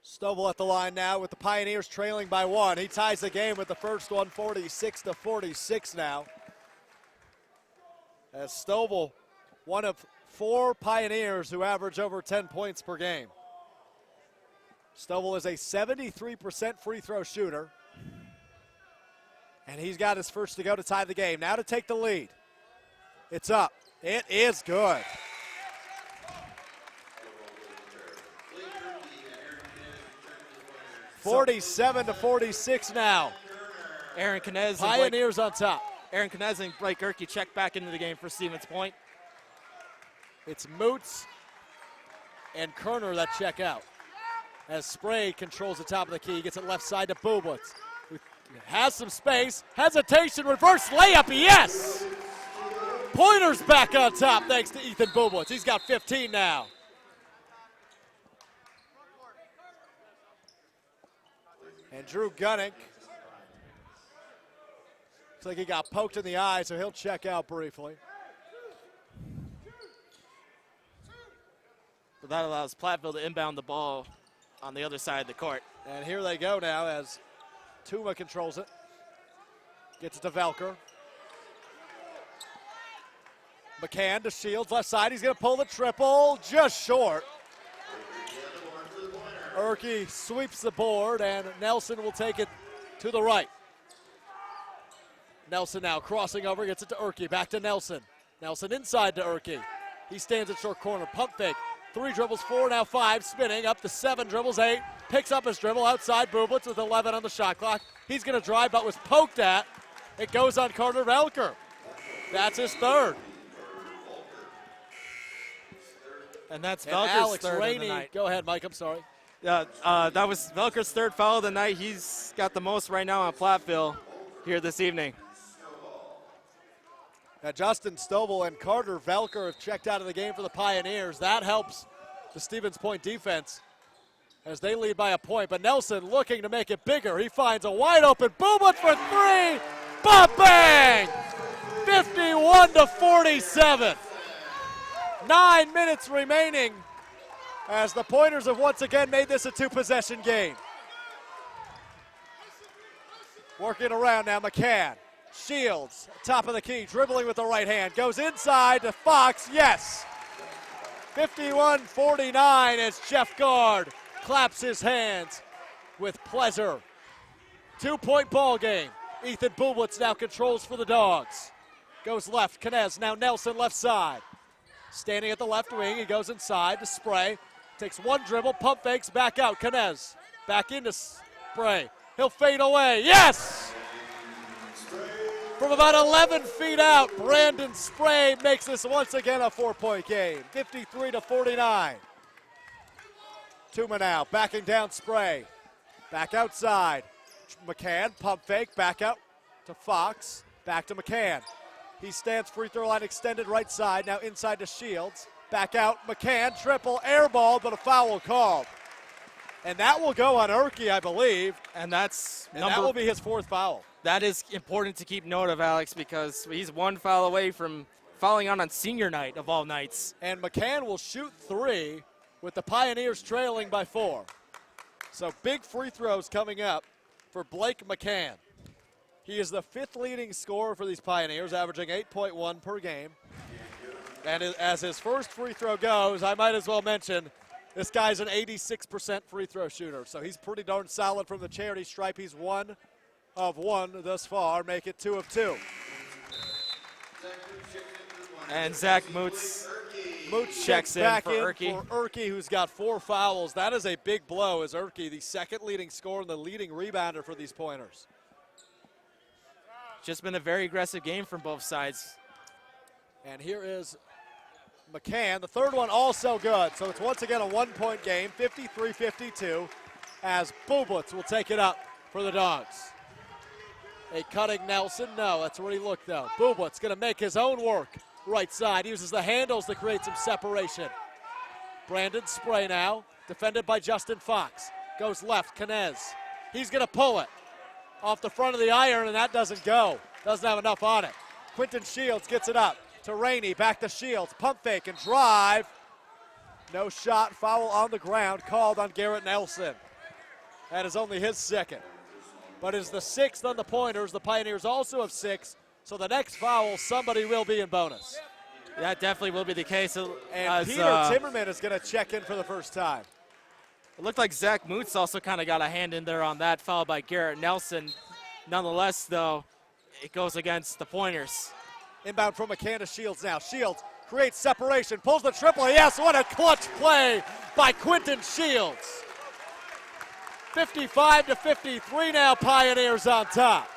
Stovall at the line now with the Pioneers trailing by 1. He ties the game with the first one, 46-46 now. As Stovall, one of 4 Pioneers who average over 10 points per game. Stovall is a 73% free throw shooter. And he's got his first to go to tie the game. Now to take the lead. It's up. It is good. So, 47-46 now. Aaron Knez. Pioneers on top. Aaron Knez and Blake Erke check back into the game for Stevens Point. It's Moots and Kerner that check out. As Spray controls the top of the key, gets it left side to Bublitz. Has some space, hesitation, reverse layup, yes! Pointer's back on top thanks to Ethan Bublitz. He's got 15 now. And Drew Gunning, looks like he got poked in the eye, so he'll check out briefly. But that allows Platteville to inbound the ball on the other side of the court. And here they go now as Tuma controls it. Gets it to Velker. McCann to Shields, left side. He's going to pull the triple, just short. Erke sweeps the board, and Nelson will take it to the right. Nelson now crossing over, gets it to Erke. Back to Nelson. Nelson inside to Erke. He stands at short corner, pump fake. 3 dribbles, 4, now 5, spinning up to 7 dribbles, 8. Picks up his dribble outside Bublitz with 11 on the shot clock. He's going to drive, but was poked at. It goes on Carter Velker. That's his third. And that's And Velker's Alex third Rainey, of the night. go ahead, Mike, I'm sorry. That was Velker's third foul of the night. He's got the most right now on Platteville here this evening. Now Justin Stovall and Carter Velker have checked out of the game for the Pioneers. That helps the Stevens Point defense as they lead by a point. But Nelson looking to make it bigger. He finds a wide open Bublitz for 3. Ba-bang! 51-47. 9 minutes remaining as the Pointers have once again made this a 2-possession game. Working around now, McCann. Shields, top of the key, dribbling with the right hand. Goes inside to Fox, yes! 51-49 as Jeff Gard claps his hands with pleasure. 2-point ball game. Ethan Bublitz now controls for the Dogs. Goes left, Knez, now Nelson left side. Standing at the left wing, he goes inside to Spray. Takes 1 dribble, pump fakes, back out. Knez back into Spray. He'll fade away, yes! From about 11 feet out, Brandon Spray makes this once again a 4-point game, 53-49. Tuma now backing down Spray. Back outside. McCann, pump fake, back out to Fox. Back to McCann. He stands free throw line extended right side, now inside to Shields. Back out, McCann, triple, air ball, but a foul called. And that will go on Erke, I believe. And that will be his fourth foul. That is important to keep note of, Alex, because he's one foul away from fouling on senior night of all nights. And McCann will shoot 3 with the Pioneers trailing by 4. So big free throws coming up for Blake McCann. He is the 5th leading scorer for these Pioneers, averaging 8.1 per game. And as his first free throw goes, I might as well mention this guy's an 86% free throw shooter. So he's pretty darn solid from the charity stripe. He's 1 of 1 thus far, make it 2 of 2. And Zach Moots checks in back for Erke. For Erke, who's got 4 fouls. That is a big blow as Erke, the 2nd leading scorer and the leading rebounder for these Pointers. Just been a very aggressive game from both sides. And here is McCann. The third one also good. So it's once again a 1-point game, 53-52, as Bublitz will take it up for the Dogs. A cutting Nelson. No, that's where he looked, though. Bublitz going to make his own work. Right side. Uses the handles to create some separation. Brandon Spray now. Defended by Justin Fox. Goes left. Canez. He's going to pull it off the front of the iron, and that doesn't go. Doesn't have enough on it. Quinton Shields gets it up to Rainey. Back to Shields. Pump fake and drive. No shot. Foul on the ground called on Garrett Nelson. That is only his 2nd. But is the 6th on the Pointers. The Pioneers also have 6. So the next foul, somebody will be in bonus. That definitely will be the case. And Peter Timmerman is going to check in for the first time. It looked like Zach Moots also kind of got a hand in there on that foul by Garrett Nelson. Nonetheless, though, it goes against the Pointers. Inbound from McCann to Shields now. Shields creates separation, pulls the triple. Yes, what a clutch play by Quinton Shields. 55-53 now, Pioneers on top.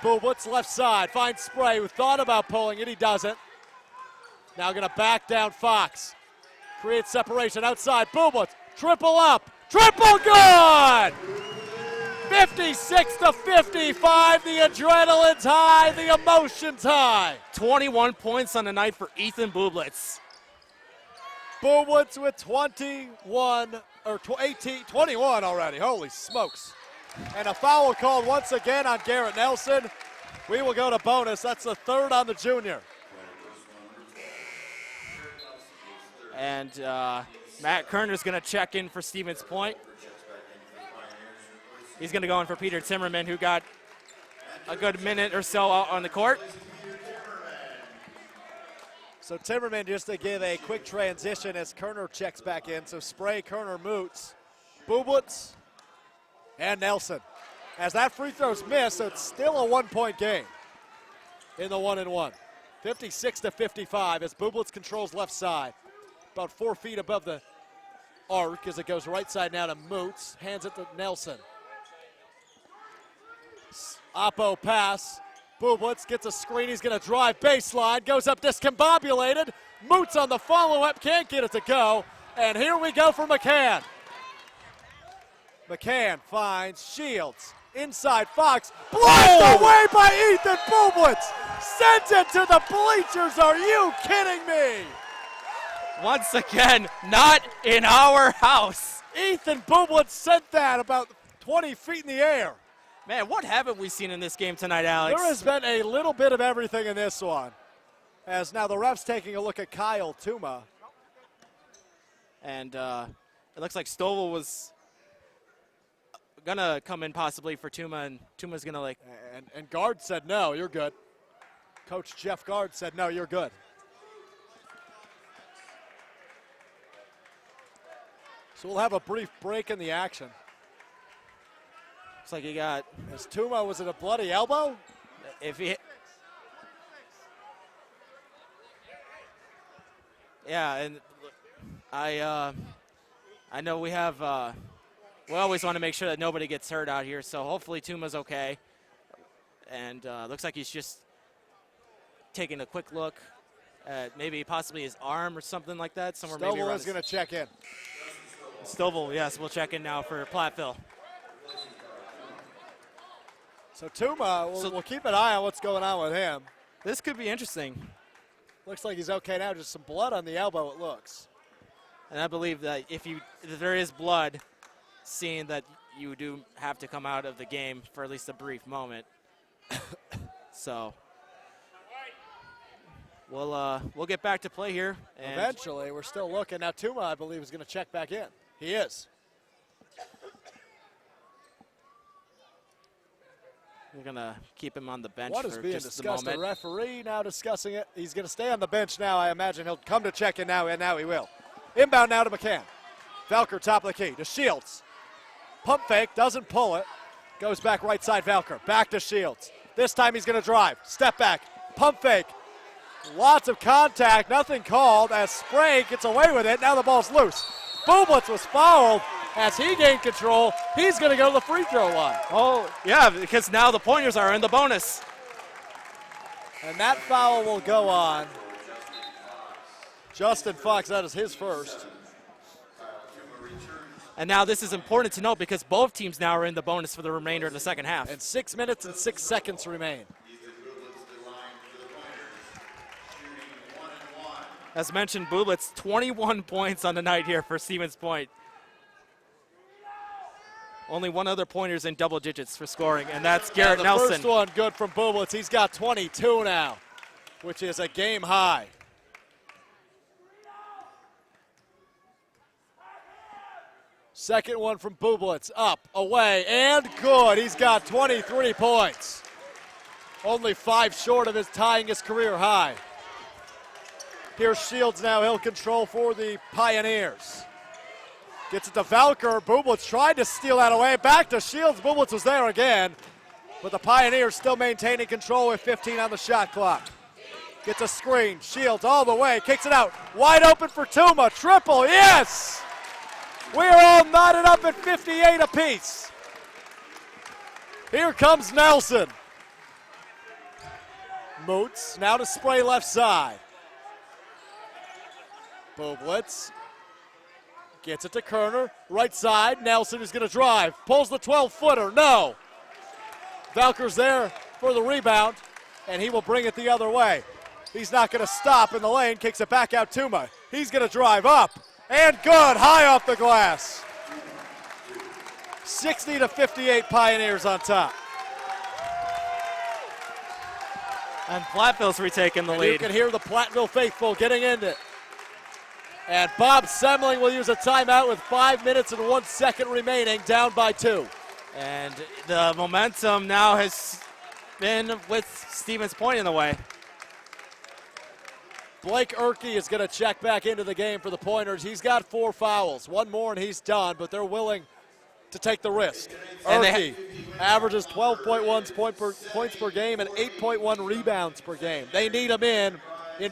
Bublitz left side, finds Spray, who thought about pulling it, he doesn't. Now gonna back down Fox. Creates separation outside, Bublitz, triple up, triple good! 56-55, the adrenaline's high, the emotion's high. 21 points on the night for Ethan Bublitz. Bublitz with 21 already, holy smokes. And a foul called once again on Garrett Nelson. We will go to bonus. That's the 3rd on the junior. And Matt Kerner's going to check in for Stevens Point. He's going to go in for Peter Timmerman, who got a good minute or so out on the court. So Timmerman just to give a quick transition as Kerner checks back in. So Spray, Kerner, Moots, Bublitz, and Nelson. As that free throw's missed, so it's still a 1-point game in the 1-and-1. 56-55 as Bublitz controls left side. About 4 feet above the arc as it goes right side now to Moots. Hands it to Nelson. Oppo pass. Bublitz gets a screen. He's going to drive baseline. Goes up discombobulated. Moots on the follow-up. Can't get it to go. And here we go for McCann. McCann finds Shields. Inside Fox. Blocked away by Ethan Bublitz. Sends it to the bleachers. Are you kidding me? Once again, not in our house. Ethan Bublitz sent that about 20 feet in the air. Man, what haven't we seen in this game tonight, Alex? There has been a little bit of everything in this one. As now the ref's taking a look at Kyle Tuma. And it looks like Stovall was gonna come in possibly for Tuma, and Tuma's gonna And Guard said, no, you're good. Coach Jeff Guard said, no, you're good. So we'll have a brief break in the action. Looks like he got. As Tuma, was it a bloody elbow? If he. Yeah, and I know we have. We always want to make sure that nobody gets hurt out here, so hopefully Tuma's okay. And looks like he's just taking a quick look at maybe possibly his arm or something like that. Somewhere maybe Stovall is going to check in. Stovall, yes, we'll check in now for Platteville. So Tuma, we'll keep an eye on what's going on with him. This could be interesting. Looks like he's okay now. Just some blood on the elbow, it looks. And I believe that if there is blood, seeing that you do have to come out of the game for at least a brief moment. So we'll get back to play here. And eventually, we're still looking. Now Tuma, I believe, is going to check back in. He is. We're going to keep him on the bench What is for being just discussed? a moment. The referee now discussing it. He's going to stay on the bench now. I imagine he'll come to check in now, and now he will. Inbound now to McCann. Valker top of the key to Shields. Pump fake, doesn't pull it. Goes back right side, Valker. Back to Shields. This time he's going to drive. Step back. Pump fake. Lots of contact. Nothing called as Sprague gets away with it. Now the ball's loose. Bublitz was fouled as he gained control. He's going to go to the free throw line. Oh, yeah, because now the Pointers are in the bonus. And that foul will go on Justin Fox. That is his first. And now this is important to note because both teams now are in the bonus for the remainder of the second half. And 6 minutes and 6 seconds remain. As mentioned, Bublitz, 21 points on the night here for Stevens Point. Only one other Pointer's in double digits for scoring, and that's Garrett Nelson. The first one good from Bublitz. He's got 22 now, which is a game high. Second one from Bublitz, up, away, and good. He's got 23 points. Only 5 short of his tying his career high. Here's Shields now. He'll control for the Pioneers. Gets it to Valker. Bublitz tried to steal that away. Back to Shields. Bublitz was there again. But the Pioneers still maintaining control with 15 on the shot clock. Gets a screen. Shields all the way. Kicks it out. Wide open for Tuma. Triple. Yes! We are all knotted up at 58 apiece. Here comes Nelson. Moots now to Spray left side. Bublitz gets it to Kerner. Right side. Nelson is going to drive. Pulls the 12-footer. No. Valker's there for the rebound, and he will bring it the other way. He's not going to stop in the lane. Kicks it back out Tuma. He's going to drive up. And good. High off the glass. 60-58 Pioneers on top. And Platteville's retaking the lead. You can hear the Platteville faithful getting into it. And Bob Semling will use a timeout with 5 minutes and 1 second remaining, down by 2. And the momentum now has been with Stevens Point in the way. Blake Erkey is going to check back into the game for the Pointers. He's got 4 fouls. One more and he's done, but they're willing to take the risk. Erkey averages 12.1 points per game and 8.1 rebounds per game. They need him in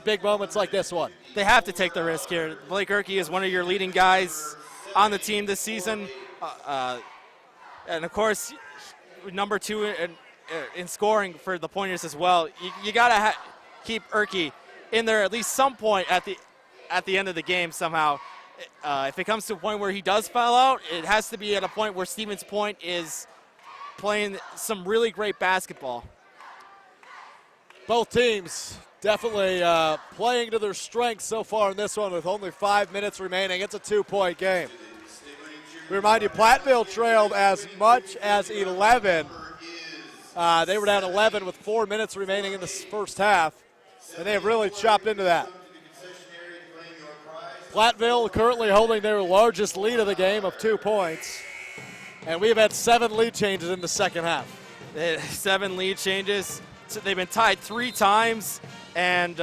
big moments like this one. They have to take the risk here. Blake Erkey is one of your leading guys on the team this season. And, of course, number 2 in scoring for the Pointers as well. You got to keep Erkey in there at least some point at the end of the game somehow. If it comes to a point where he does foul out, it has to be at a point where Stevens Point is playing some really great basketball. Both teams definitely playing to their strengths so far in this one with only 5 minutes remaining. It's a 2-point game. We remind you, Platteville trailed as much as 11. They were down 11 with 4 minutes remaining in the first half, and they have really chopped into that. Platteville currently holding their largest lead of the game of 2 points, and we've had 7 lead changes in the second half. 7 lead changes. So they've been tied 3 times, and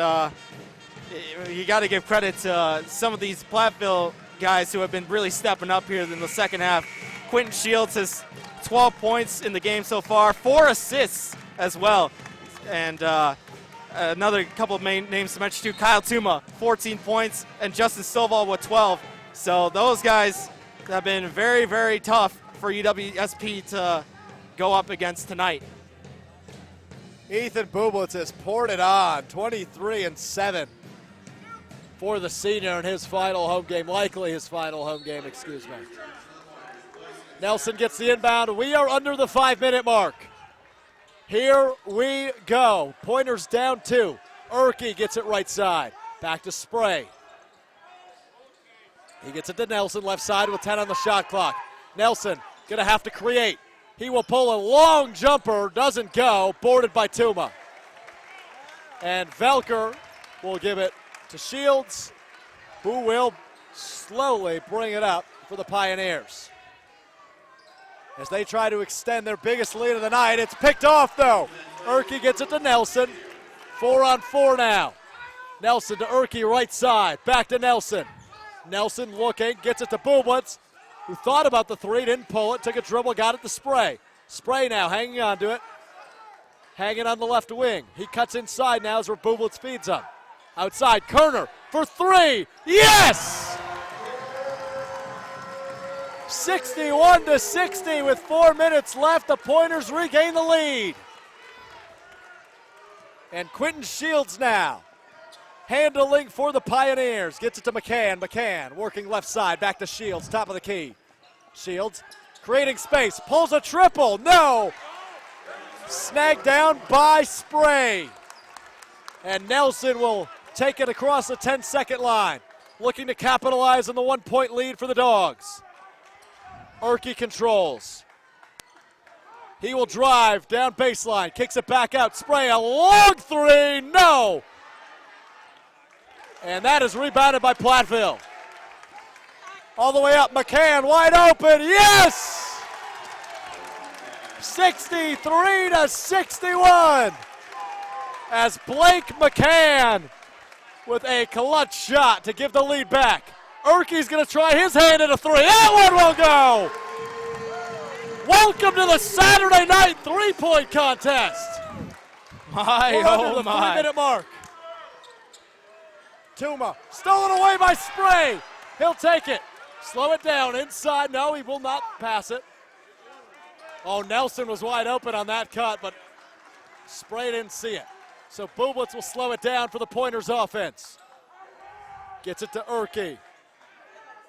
you got to give credit to some of these Platteville guys who have been really stepping up here in the second half. Quentin Shields has 12 points in the game so far, 4 assists as well. And another couple of main names to mention too, Kyle Tuma, 14 points, and Justin Stovall with 12. So those guys have been very, very tough for UWSP to go up against tonight. Ethan Bublitz has poured it on, 23-7 for the senior in his final home game, likely his final home game, excuse me. Nelson gets the inbound. We are under the 5-minute mark. Here we go. Pointers down 2. Urke gets it right side. Back to Spray. He gets it to Nelson, left side with 10 on the shot clock. Nelson going to have to create. He will pull a long jumper, doesn't go, boarded by Tuma. And Velker will give it to Shields, who will slowly bring it up for the Pioneers. As they try to extend their biggest lead of the night, it's picked off though. Urke gets it to Nelson. 4-on-4 now. Nelson to Urke, right side. Back to Nelson. Nelson looking, gets it to Bublitz, who thought about the three, didn't pull it, took a dribble, got it to Spray. Spray now hanging on to it. Hanging on the left wing. He cuts inside now as Bublitz feeds him. Outside, Kerner for three. Yes! 61-60 with 4 minutes left. The Pointers regain the lead. And Quentin Shields now handling for the Pioneers. Gets it to McCann. McCann working left side. Back to Shields, top of the key. Shields creating space. Pulls a triple. No! Snagged down by Spray. And Nelson will take it across the 10-second line. Looking to capitalize on the 1-point lead for the Dogs. Urke controls. He will drive down baseline. Kicks it back out. Spray a long three. No! And that is rebounded by Platteville. All the way up, McCann wide open, yes! 63-61 as Blake McCann with a clutch shot to give the lead back. Urke's gonna try his hand at a three. That one will go! Welcome to the Saturday night three-point contest. My, oh my. 3-minute mark. Tuma, stolen away by Spray. He'll take it. Slow it down inside. No, he will not pass it. Oh, Nelson was wide open on that cut, but Spray didn't see it. So Bublitz will slow it down for the Pointers offense. Gets it to Urke.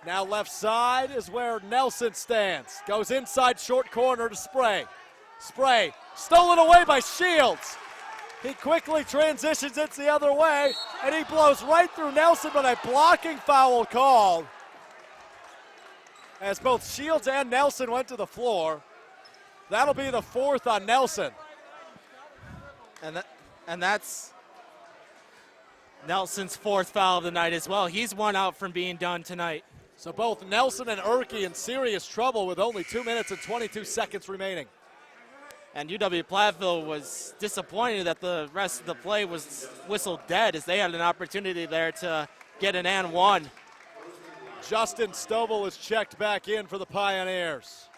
Now left side is where Nelson stands. Goes inside short corner to Spray. Spray stolen away by Shields. He quickly transitions it the other way, and he blows right through Nelson, but a blocking foul called. As both Shields and Nelson went to the floor. That'll be the fourth on Nelson. And that's Nelson's fourth foul of the night as well. He's one out from being done tonight. So both Nelson and Urke in serious trouble with only 2 minutes and 22 seconds remaining. And UW-Platteville was disappointed that the rest of the play was whistled dead, as they had an opportunity there to get an and one. Justin Stovall is checked back in for the Pioneers.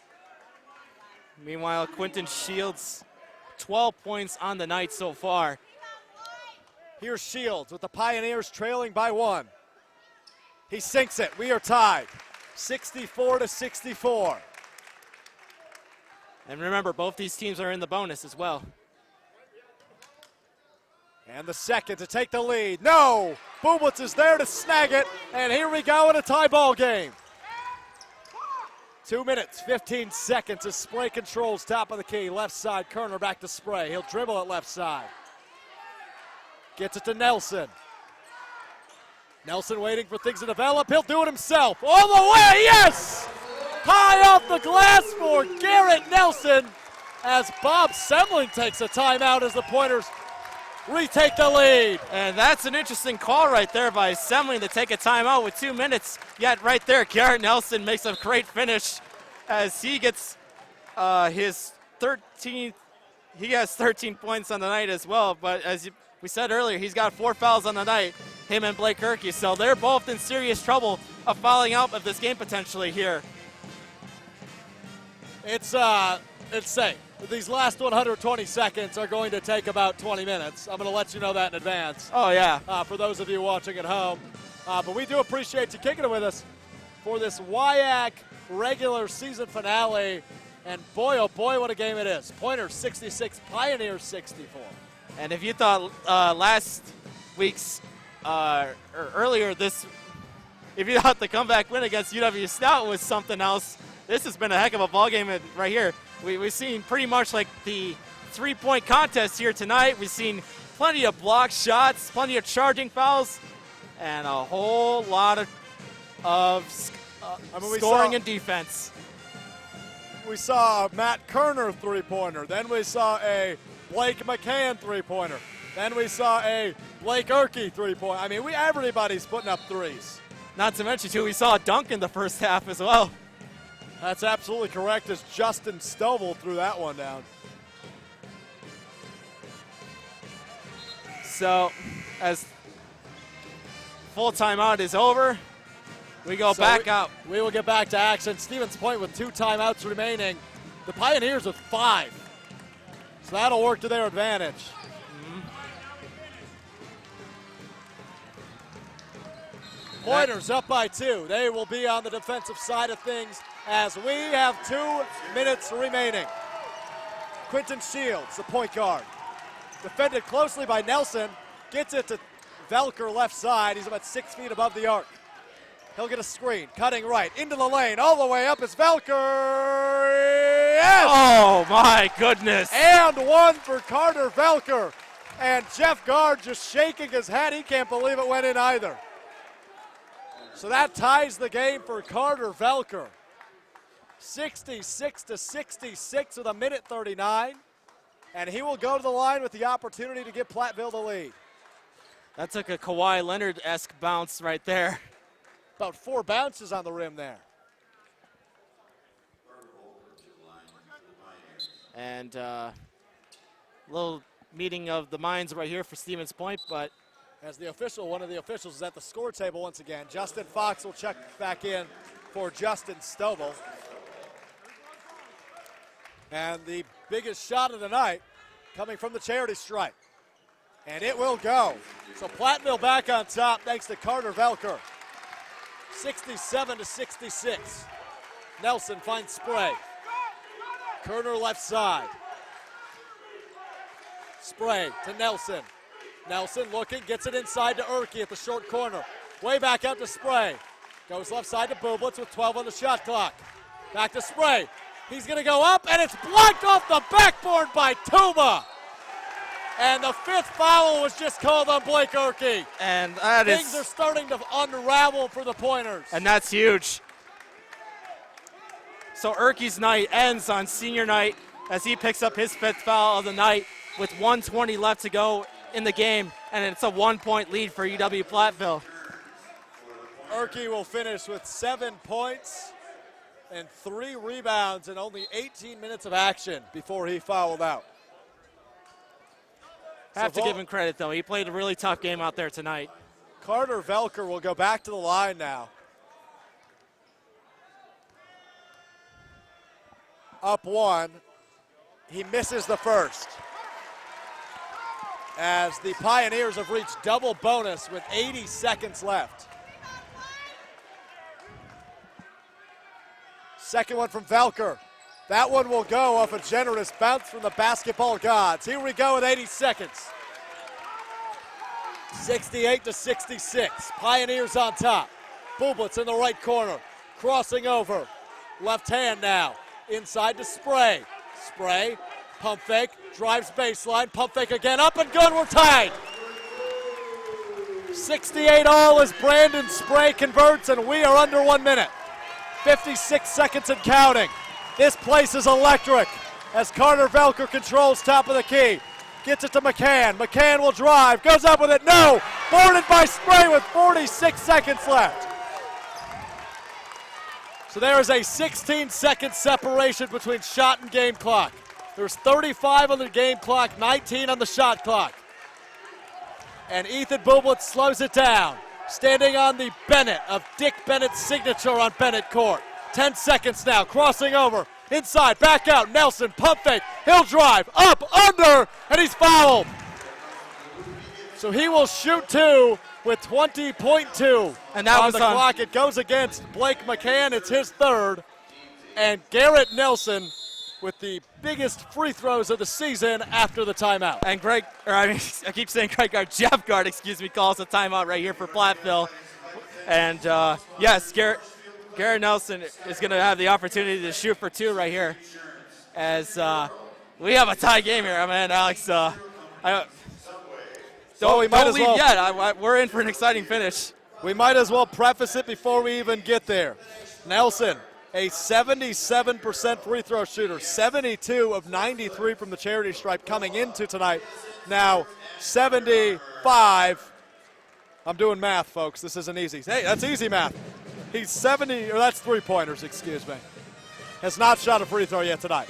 Meanwhile, Quentin Shields, 12 points on the night so far. Here's Shields with the Pioneers trailing by 1. He sinks it. We are tied, 64-64. And remember, both these teams are in the bonus as well. And the second to take the lead. No! Bublitz is there to snag it, and here we go in a tie ball game. 2 minutes, 15 seconds as Spray controls top of the key. Left side, Kerner back to Spray. He'll dribble it left side. Gets it to Nelson. Nelson waiting for things to develop. He'll do it himself. All the way, yes! High off the glass for Garrett Nelson as Bob Semling takes a timeout as the Pointers retake the lead. And that's an interesting call right there by Semling to take a timeout with 2 minutes. Yet right there, Garrett Nelson makes a great finish as he gets his 13th. He has 13 points on the night as well, but as we said earlier, he's got 4 fouls on the night, him and Blake Urke. So they're both in serious trouble of fouling out of this game potentially here. It's safe. These last 120 seconds are going to take about 20 minutes. I'm going to let you know that in advance. Oh, yeah. For those of you watching at home. But we do appreciate you kicking it with us for this WIAC regular season finale. And boy, oh boy, what a game it is. Pointers 66, Pioneers 64. And if you thought last week's, or earlier this, if you thought the comeback win against UW Stout was something else, this has been a heck of a ball game right here. We've seen pretty much like the three-point contest here tonight. We've seen plenty of block shots, plenty of charging fouls, and a whole lot of scoring and defense. We saw a Matt Kerner three-pointer. Then we saw a Blake McCann three-pointer. Then we saw a Blake Erkey three-pointer. I mean, everybody's putting up threes. Not to mention, too, we saw a dunk in the first half as well. That's absolutely correct as Justin Stovall threw that one down. So, as full timeout is over, we go back out. We will get back to action. Stevens Point with 2 timeouts remaining. The Pioneers with 5. So that'll work to their advantage. Pointers up by 2. They will be on the defensive side of things as we have 2 minutes remaining. Quinton Shields, the point guard. Defended closely by Nelson. Gets it to Velker left side. He's about 6 feet above the arc. He'll get a screen. Cutting right. Into the lane. All the way up is Velker. Yes! Oh, my goodness. And one for Carter Velker. And Jeff Gard just shaking his head. He can't believe it went in either. So that ties the game for Carter Velker. 66-66 with 1:39. And he will go to the line with the opportunity to give Platteville the lead. That took a Kawhi Leonard-esque bounce right there. About 4 bounces on the rim there. And little meeting of the minds right here for Stevens Point, but as one of the officials is at the score table once again. Justin Fox will check back in for Justin Stovall. And the biggest shot of the night coming from the charity stripe. And it will go. So Platteville back on top thanks to Carter Velker. 67-66. Nelson finds Spray. Kerner left side. Spray to Nelson. Nelson looking, gets it inside to Erkey at the short corner. Way back out to Spray. Goes left side to Bublitz with 12 on the shot clock. Back to Spray. He's going to go up, and it's blocked off the backboard by Tuma. And the 5th foul was just called on Blake Erkey. And things are starting to unravel for the Pointers. And that's huge. So Erkey's night ends on senior night as he picks up his 5th foul of the night with 1:20 left to go in the game, and it's a 1-point lead for UW-Platteville. Erkey will finish with 7 points and 3 rebounds and only 18 minutes of action before he fouled out. Have to give him credit, though. He played a really tough game out there tonight. Carter Velker will go back to the line now. Up 1. He misses the first. As the Pioneers have reached double bonus with 80 seconds left. Second one from Velker. That one will go off a generous bounce from the basketball gods. Here we go with 80 seconds. 68-66. Pioneers on top. Bublitz in the right corner. Crossing over. Left hand now. Inside to Spray. Spray. Pump fake. Drives baseline. Pump fake again. Up and good. We're tied. 68 all as Brandon Spray converts, and we are under 1 minute. 56 seconds and counting. This place is electric as Carter Velker controls top of the key. Gets it to McCann. McCann will drive. Goes up with it. No! Boarded by Spray with 46 seconds left. So there is a 16-second separation between shot and game clock. There's 35 on the game clock, 19 on the shot clock. And Ethan Bublitz slows it down. Standing on the Bennett of Dick Bennett's signature on Bennett court. 10 seconds now, crossing over. Inside, back out, Nelson, pump fake. He'll drive, up, under, and he's fouled. So he will shoot 2 with 20.2 and that on was the clock. It goes against Blake McCann. It's his 3rd. And Garrett Nelson with the biggest free throws of the season after the timeout. And I keep saying Greg Gard, Jeff Gard, calls a timeout right here for Platteville. And yes, Garrett Nelson is going to have the opportunity to shoot for 2 right here. As we have a tie game here, man, Alex. we might don't as leave well. yet. We're in for an exciting finish. We might as well preface it before we even get there. Nelson, a 77% free throw shooter, 72 of 93 from the charity stripe coming into tonight. Now 75. I'm doing math, folks. This isn't easy. Hey, that's easy math. He's 70, or that's three-pointers, excuse me. Has not shot a free throw yet tonight.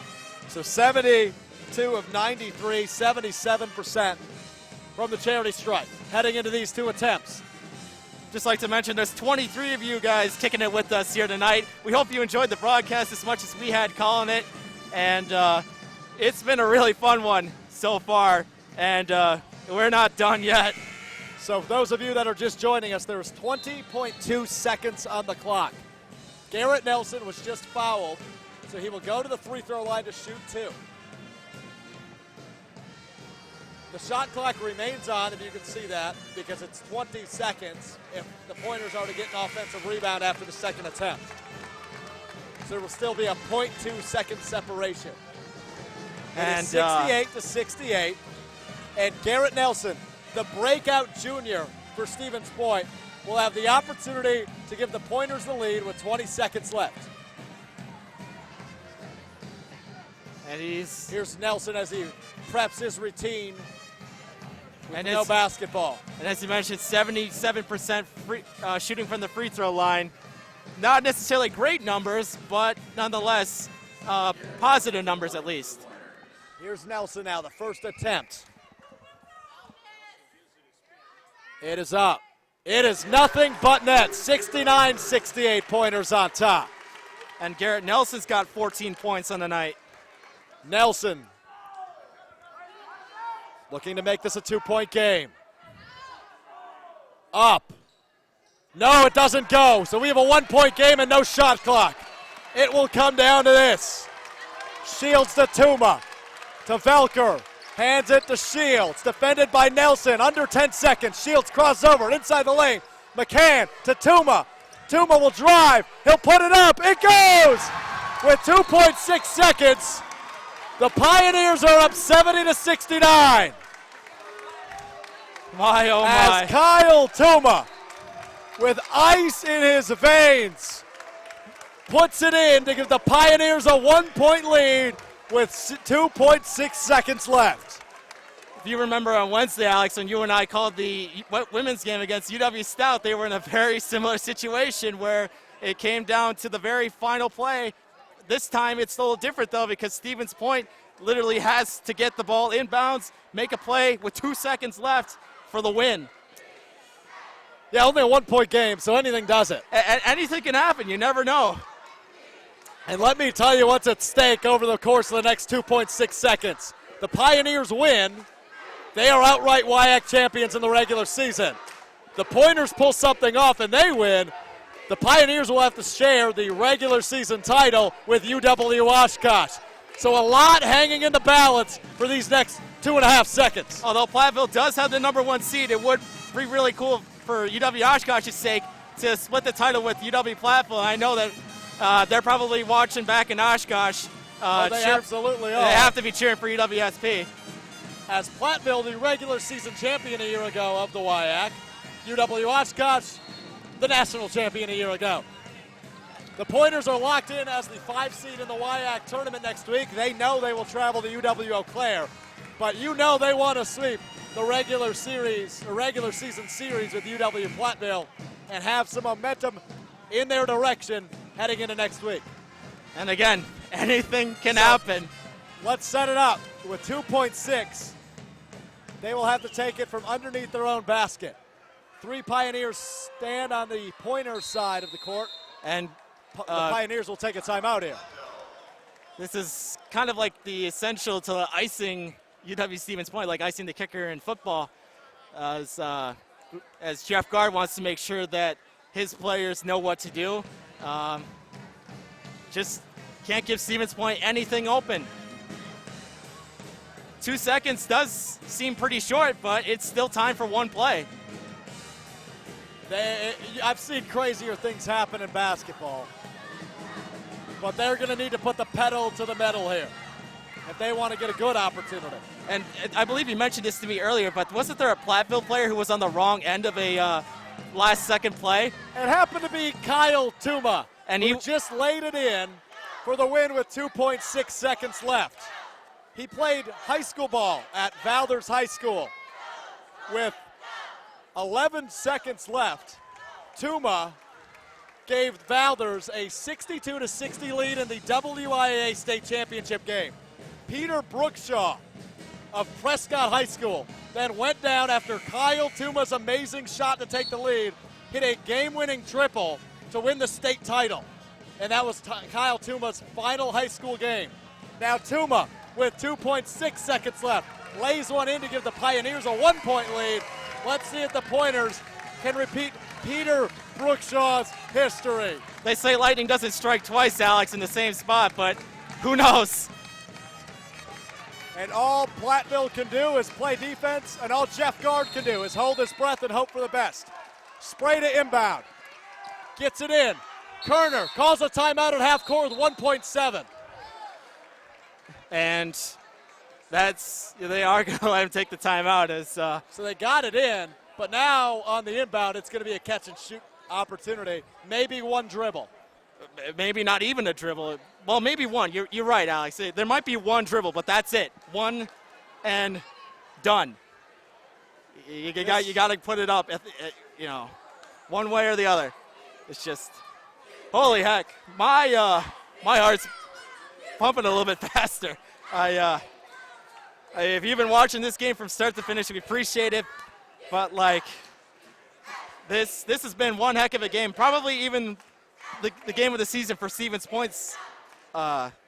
So 72 of 93, 77% from the charity stripe heading into these two attempts. Just like to mention, there's 23 of you guys kicking it with us here tonight. We hope you enjoyed the broadcast as much as we had calling it. And it's been a really fun one so far. And we're not done yet. So for those of you that are just joining us, there's 20.2 seconds on the clock. Garrett Nelson was just fouled, so he will go to the free throw line to shoot two. The shot clock remains on, if you can see that, because it's 20 seconds if the Pointers are to get an offensive rebound after the second attempt. So there will still be a 0.2 second separation. And it's 68 to 68. And Garrett Nelson, the breakout junior for Stevens Point, will have the opportunity to give the Pointers the lead with 20 seconds left. And here's Nelson as he preps his routine with and no basketball. And as you mentioned, 77% shooting from the free throw line. Not necessarily great numbers, but nonetheless, positive numbers at least. Here's Nelson now, the first attempt. It is up. It is nothing but net. 69-68 Pointers on top. And Garrett Nelson's got 14 points on the night. Nelson looking to make this a two-point game. Up. No, it doesn't go. So we have a one-point game and no shot clock. It will come down to this. Shields to Tuma. To Velker. Hands it to Shields. Defended by Nelson. Under 10 seconds. Shields crossover inside the lane. McCann to Tuma. Tuma will drive. He'll put it up. It goes! With 2.6 seconds, the Pioneers are up 70-69. My, oh my. As Kyle Tuma, with ice in his veins, puts it in to give the Pioneers a 1-point lead with 2.6 seconds left. If you remember on Wednesday, Alex, when you and I called the women's game against UW Stout, they were in a very similar situation where it came down to the very final play. This time it's a little different, though, because Stevens Point literally has to get the ball inbounds, make a play with 2 seconds left for the win. Yeah, only a 1-point game, so anything does it. Anything can happen. You never know. And let me tell you what's at stake over the course of the next 2.6 seconds. The Pioneers win. They are outright WIAC champions in the regular season. The Pointers pull something off and they win. The Pioneers will have to share the regular season title with UW-Oshkosh. So a lot hanging in the balance for these next 2.5 seconds. Although Platteville does have the #1 seed, it would be really cool for UW-Oshkosh's sake to split the title with UW-Platteville. I know that they're probably watching back in Oshkosh. They absolutely are. They have to be cheering for UWSP. As Platteville, the regular season champion a year ago of the WIAC, UW-Oshkosh, the national champion a year ago. The Pointers are locked in as the 5 seed in the WIAC tournament next week. They know they will travel to UW-Eau Claire, but you know they want to sweep the regular season series with UW-Platteville and have some momentum in their direction heading into next week. And again, anything can happen. Let's set it up. With 2.6, they will have to take it from underneath their own basket. 3 Pioneers stand on the Pointers side of the court, and the Pioneers will take a timeout here. This is kind of like the essential to icing UW Stevens Point, like icing the kicker in football, as Jeff Gard wants to make sure that his players know what to do. Just can't give Stevens Point anything open. 2 seconds does seem pretty short, but it's still time for one play. I've seen crazier things happen in basketball, but they're going to need to put the pedal to the metal here. if they want to get a good opportunity. And I believe you mentioned this to me earlier, but wasn't there a Platteville player who was on the wrong end of a last-second play? It happened to be Kyle Tuma, and who just laid it in for the win with 2.6 seconds left. He played high school ball at Valders High School with 11 seconds left. Tuma gave Valders a 62-60 lead in the WIAA state championship game. Peter Brookshaw of Prescott High School then went down after Kyle Tuma's amazing shot to take the lead, hit a game-winning triple to win the state title. And that was Kyle Tuma's final high school game. Now Tuma, with 2.6 seconds left, lays one in to give the Pioneers a 1-point lead. Let's see if the Pointers can repeat Peter Brookshaw's history. They say lightning doesn't strike twice, Alex, in the same spot, but who knows? And all Platteville can do is play defense, and all Jeff Guard can do is hold his breath and hope for the best. Spray to inbound. Gets it in. Kerner calls a timeout at half court with 1.7. And they are going to let him take the timeout. So they got it in, but now on the inbound, it's going to be a catch-and-shoot opportunity. Maybe one dribble. Maybe not even a dribble. Well, maybe one. You're right, Alex. There might be one dribble, but that's it. One and done. You got to put it up, one way or the other. It's just, holy heck. My heart's pumping a little bit faster. If you've been watching this game from start to finish, we appreciate it. But this has been one heck of a game. Probably even the game of the season for Stevens Point's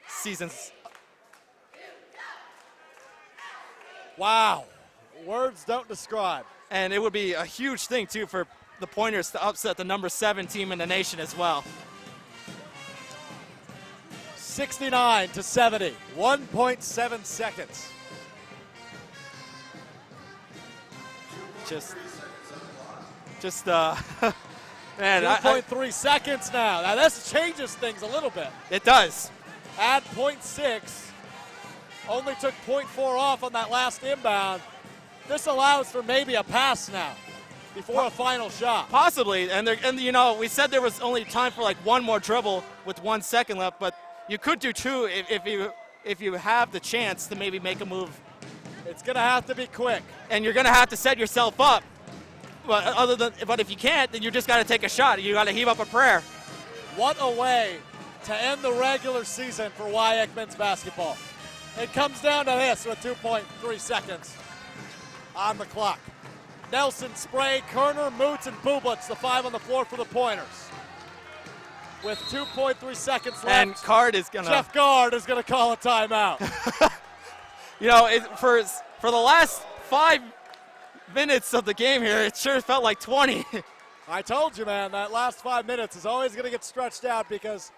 seasons. Wow, words don't describe. And it would be a huge thing too for the Pointers to upset the number 7 team in the nation as well. 69-70, 1.7 seconds. Man, 2.3 seconds now. Now this changes things a little bit. It does. Add 0.6. Only took 0.4 off on that last inbound. This allows for maybe a pass now before a final shot. Possibly, and we said there was only time for one more dribble with 1 second left, but you could do 2 if you have the chance to maybe make a move. It's gonna have to be quick, and you're gonna have to set yourself up. But if you can't, then you just got to take a shot. You got to heave up a prayer. What a way to end the regular season for WIAC men's basketball. It comes down to this with 2.3 seconds on the clock. Nelson, Spray, Kerner, Moots, and Bublitz, the 5 on the floor for the Pointers. With 2.3 seconds left, and Jeff Guard is going to call a timeout. For the last 5 minutes of the game here, it sure felt like 20. I told you, man, that last 5 minutes is always going to get stretched out because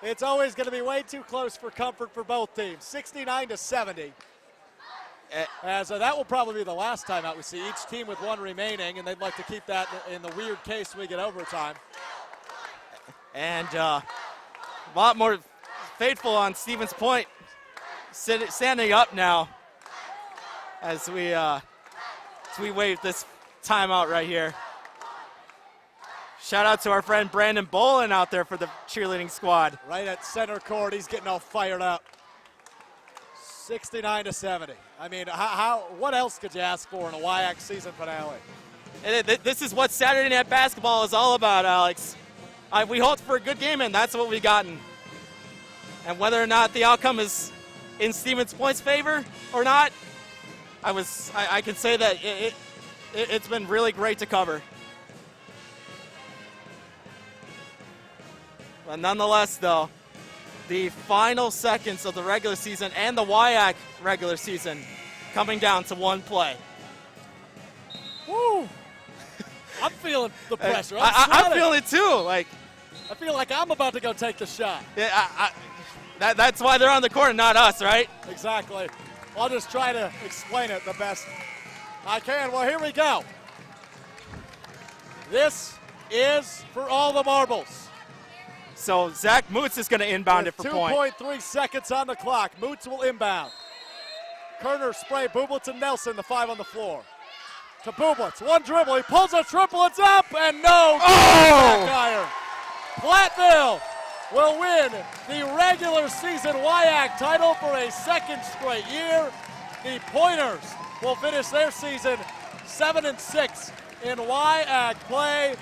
it's always going to be way too close for comfort for both teams. 69-70. As that will probably be the last timeout we see. Each team with 1 remaining, and they'd like to keep that in the weird case we get overtime. And a lot more faithful on Stevens Point standing up now as we wait this timeout right here. Shout out to our friend Brandon Bolin out there for the cheerleading squad. Right at center court, he's getting all fired up. 69-70. I mean, what else could you ask for in a WIAC season finale? This is what Saturday Night Basketball is all about, Alex. We hoped for a good game, and that's what we've gotten. And whether or not the outcome is in Stevens Point's favor or not, I can say that it's been really great to cover. But nonetheless, though, the final seconds of the regular season and the WIAC regular season coming down to 1 play. Woo! I'm feeling the pressure. I'm feeling it too. I feel like I'm about to go take the shot. Yeah, that's why they're on the court and not us, right? Exactly. I'll just try to explain it the best I can. Well, here we go. This is for all the marbles. So Zach Moots is going to inbound it for point. 2.3 seconds on the clock. Moots will inbound. Kerner, Spray, Bublitz, and Nelson, the 5 on the floor. To Bublitz, one dribble, he pulls a triple, it's up, and no back iron. Platteville will win the regular season WIAC title for a second straight year. The Pointers will finish their season 7-6 in WIAC play,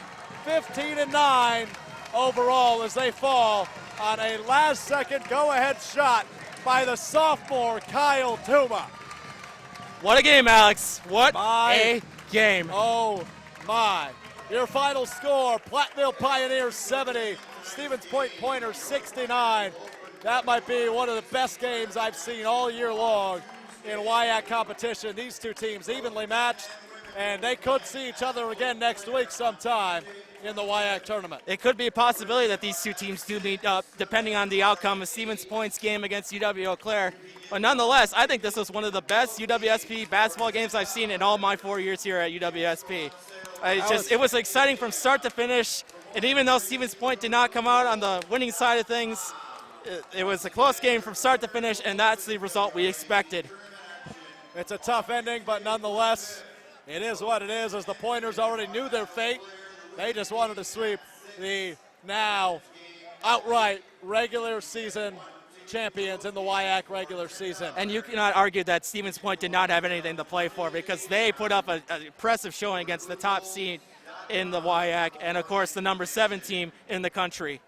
15-9 overall as they fall on a last-second go-ahead shot by the sophomore Kyle Tuma. What a game, Alex. What a game. Oh, my. Your final score, Platteville Pioneers 70, Stevens Point Pointers 69. That might be one of the best games I've seen all year long in WIAC competition. These two teams evenly matched, and they could see each other again next week sometime in the WIAC tournament. It could be a possibility that these two teams do meet up, depending on the outcome of Stevens Point's game against UW-Eau Claire. But nonetheless, I think this was one of the best UWSP basketball games I've seen in all my 4 years here at UWSP. It was exciting from start to finish, and even though Stevens Point did not come out on the winning side of things, it was a close game from start to finish, and that's the result we expected. It's a tough ending, but nonetheless, it is what it is, as the Pointers already knew their fate. They just wanted to sweep the now outright regular season champions in the WIAC regular season. And you cannot argue that Stevens Point did not have anything to play for, because they put up an impressive showing against the top seed in the WIAC and, of course, the number 7 team in the country.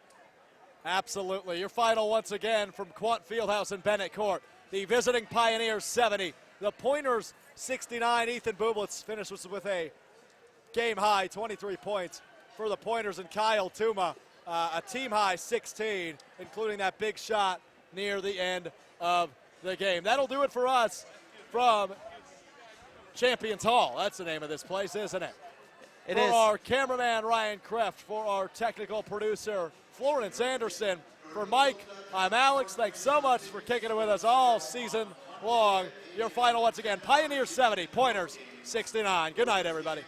Absolutely. Your final once again from Quant Fieldhouse and Bennett Court. The visiting Pioneers 70, the Pointers 69. Ethan Bublitz finishes with a game-high 23 points for the Pointers, and Kyle Tuma, a team-high 16, including that big shot near the end of the game. That'll do it for us from Champions Hall. That's the name of this place, isn't it? It is. For is. our cameraman, Ryan Kreft, for our technical producer, Florence Anderson, for Mike, I'm Alex. Thanks so much for kicking it with us all season long. Your final once again, Pioneers 70, Pointers 69. Good night, everybody.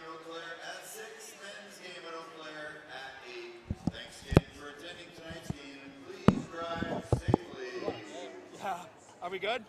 Are we good?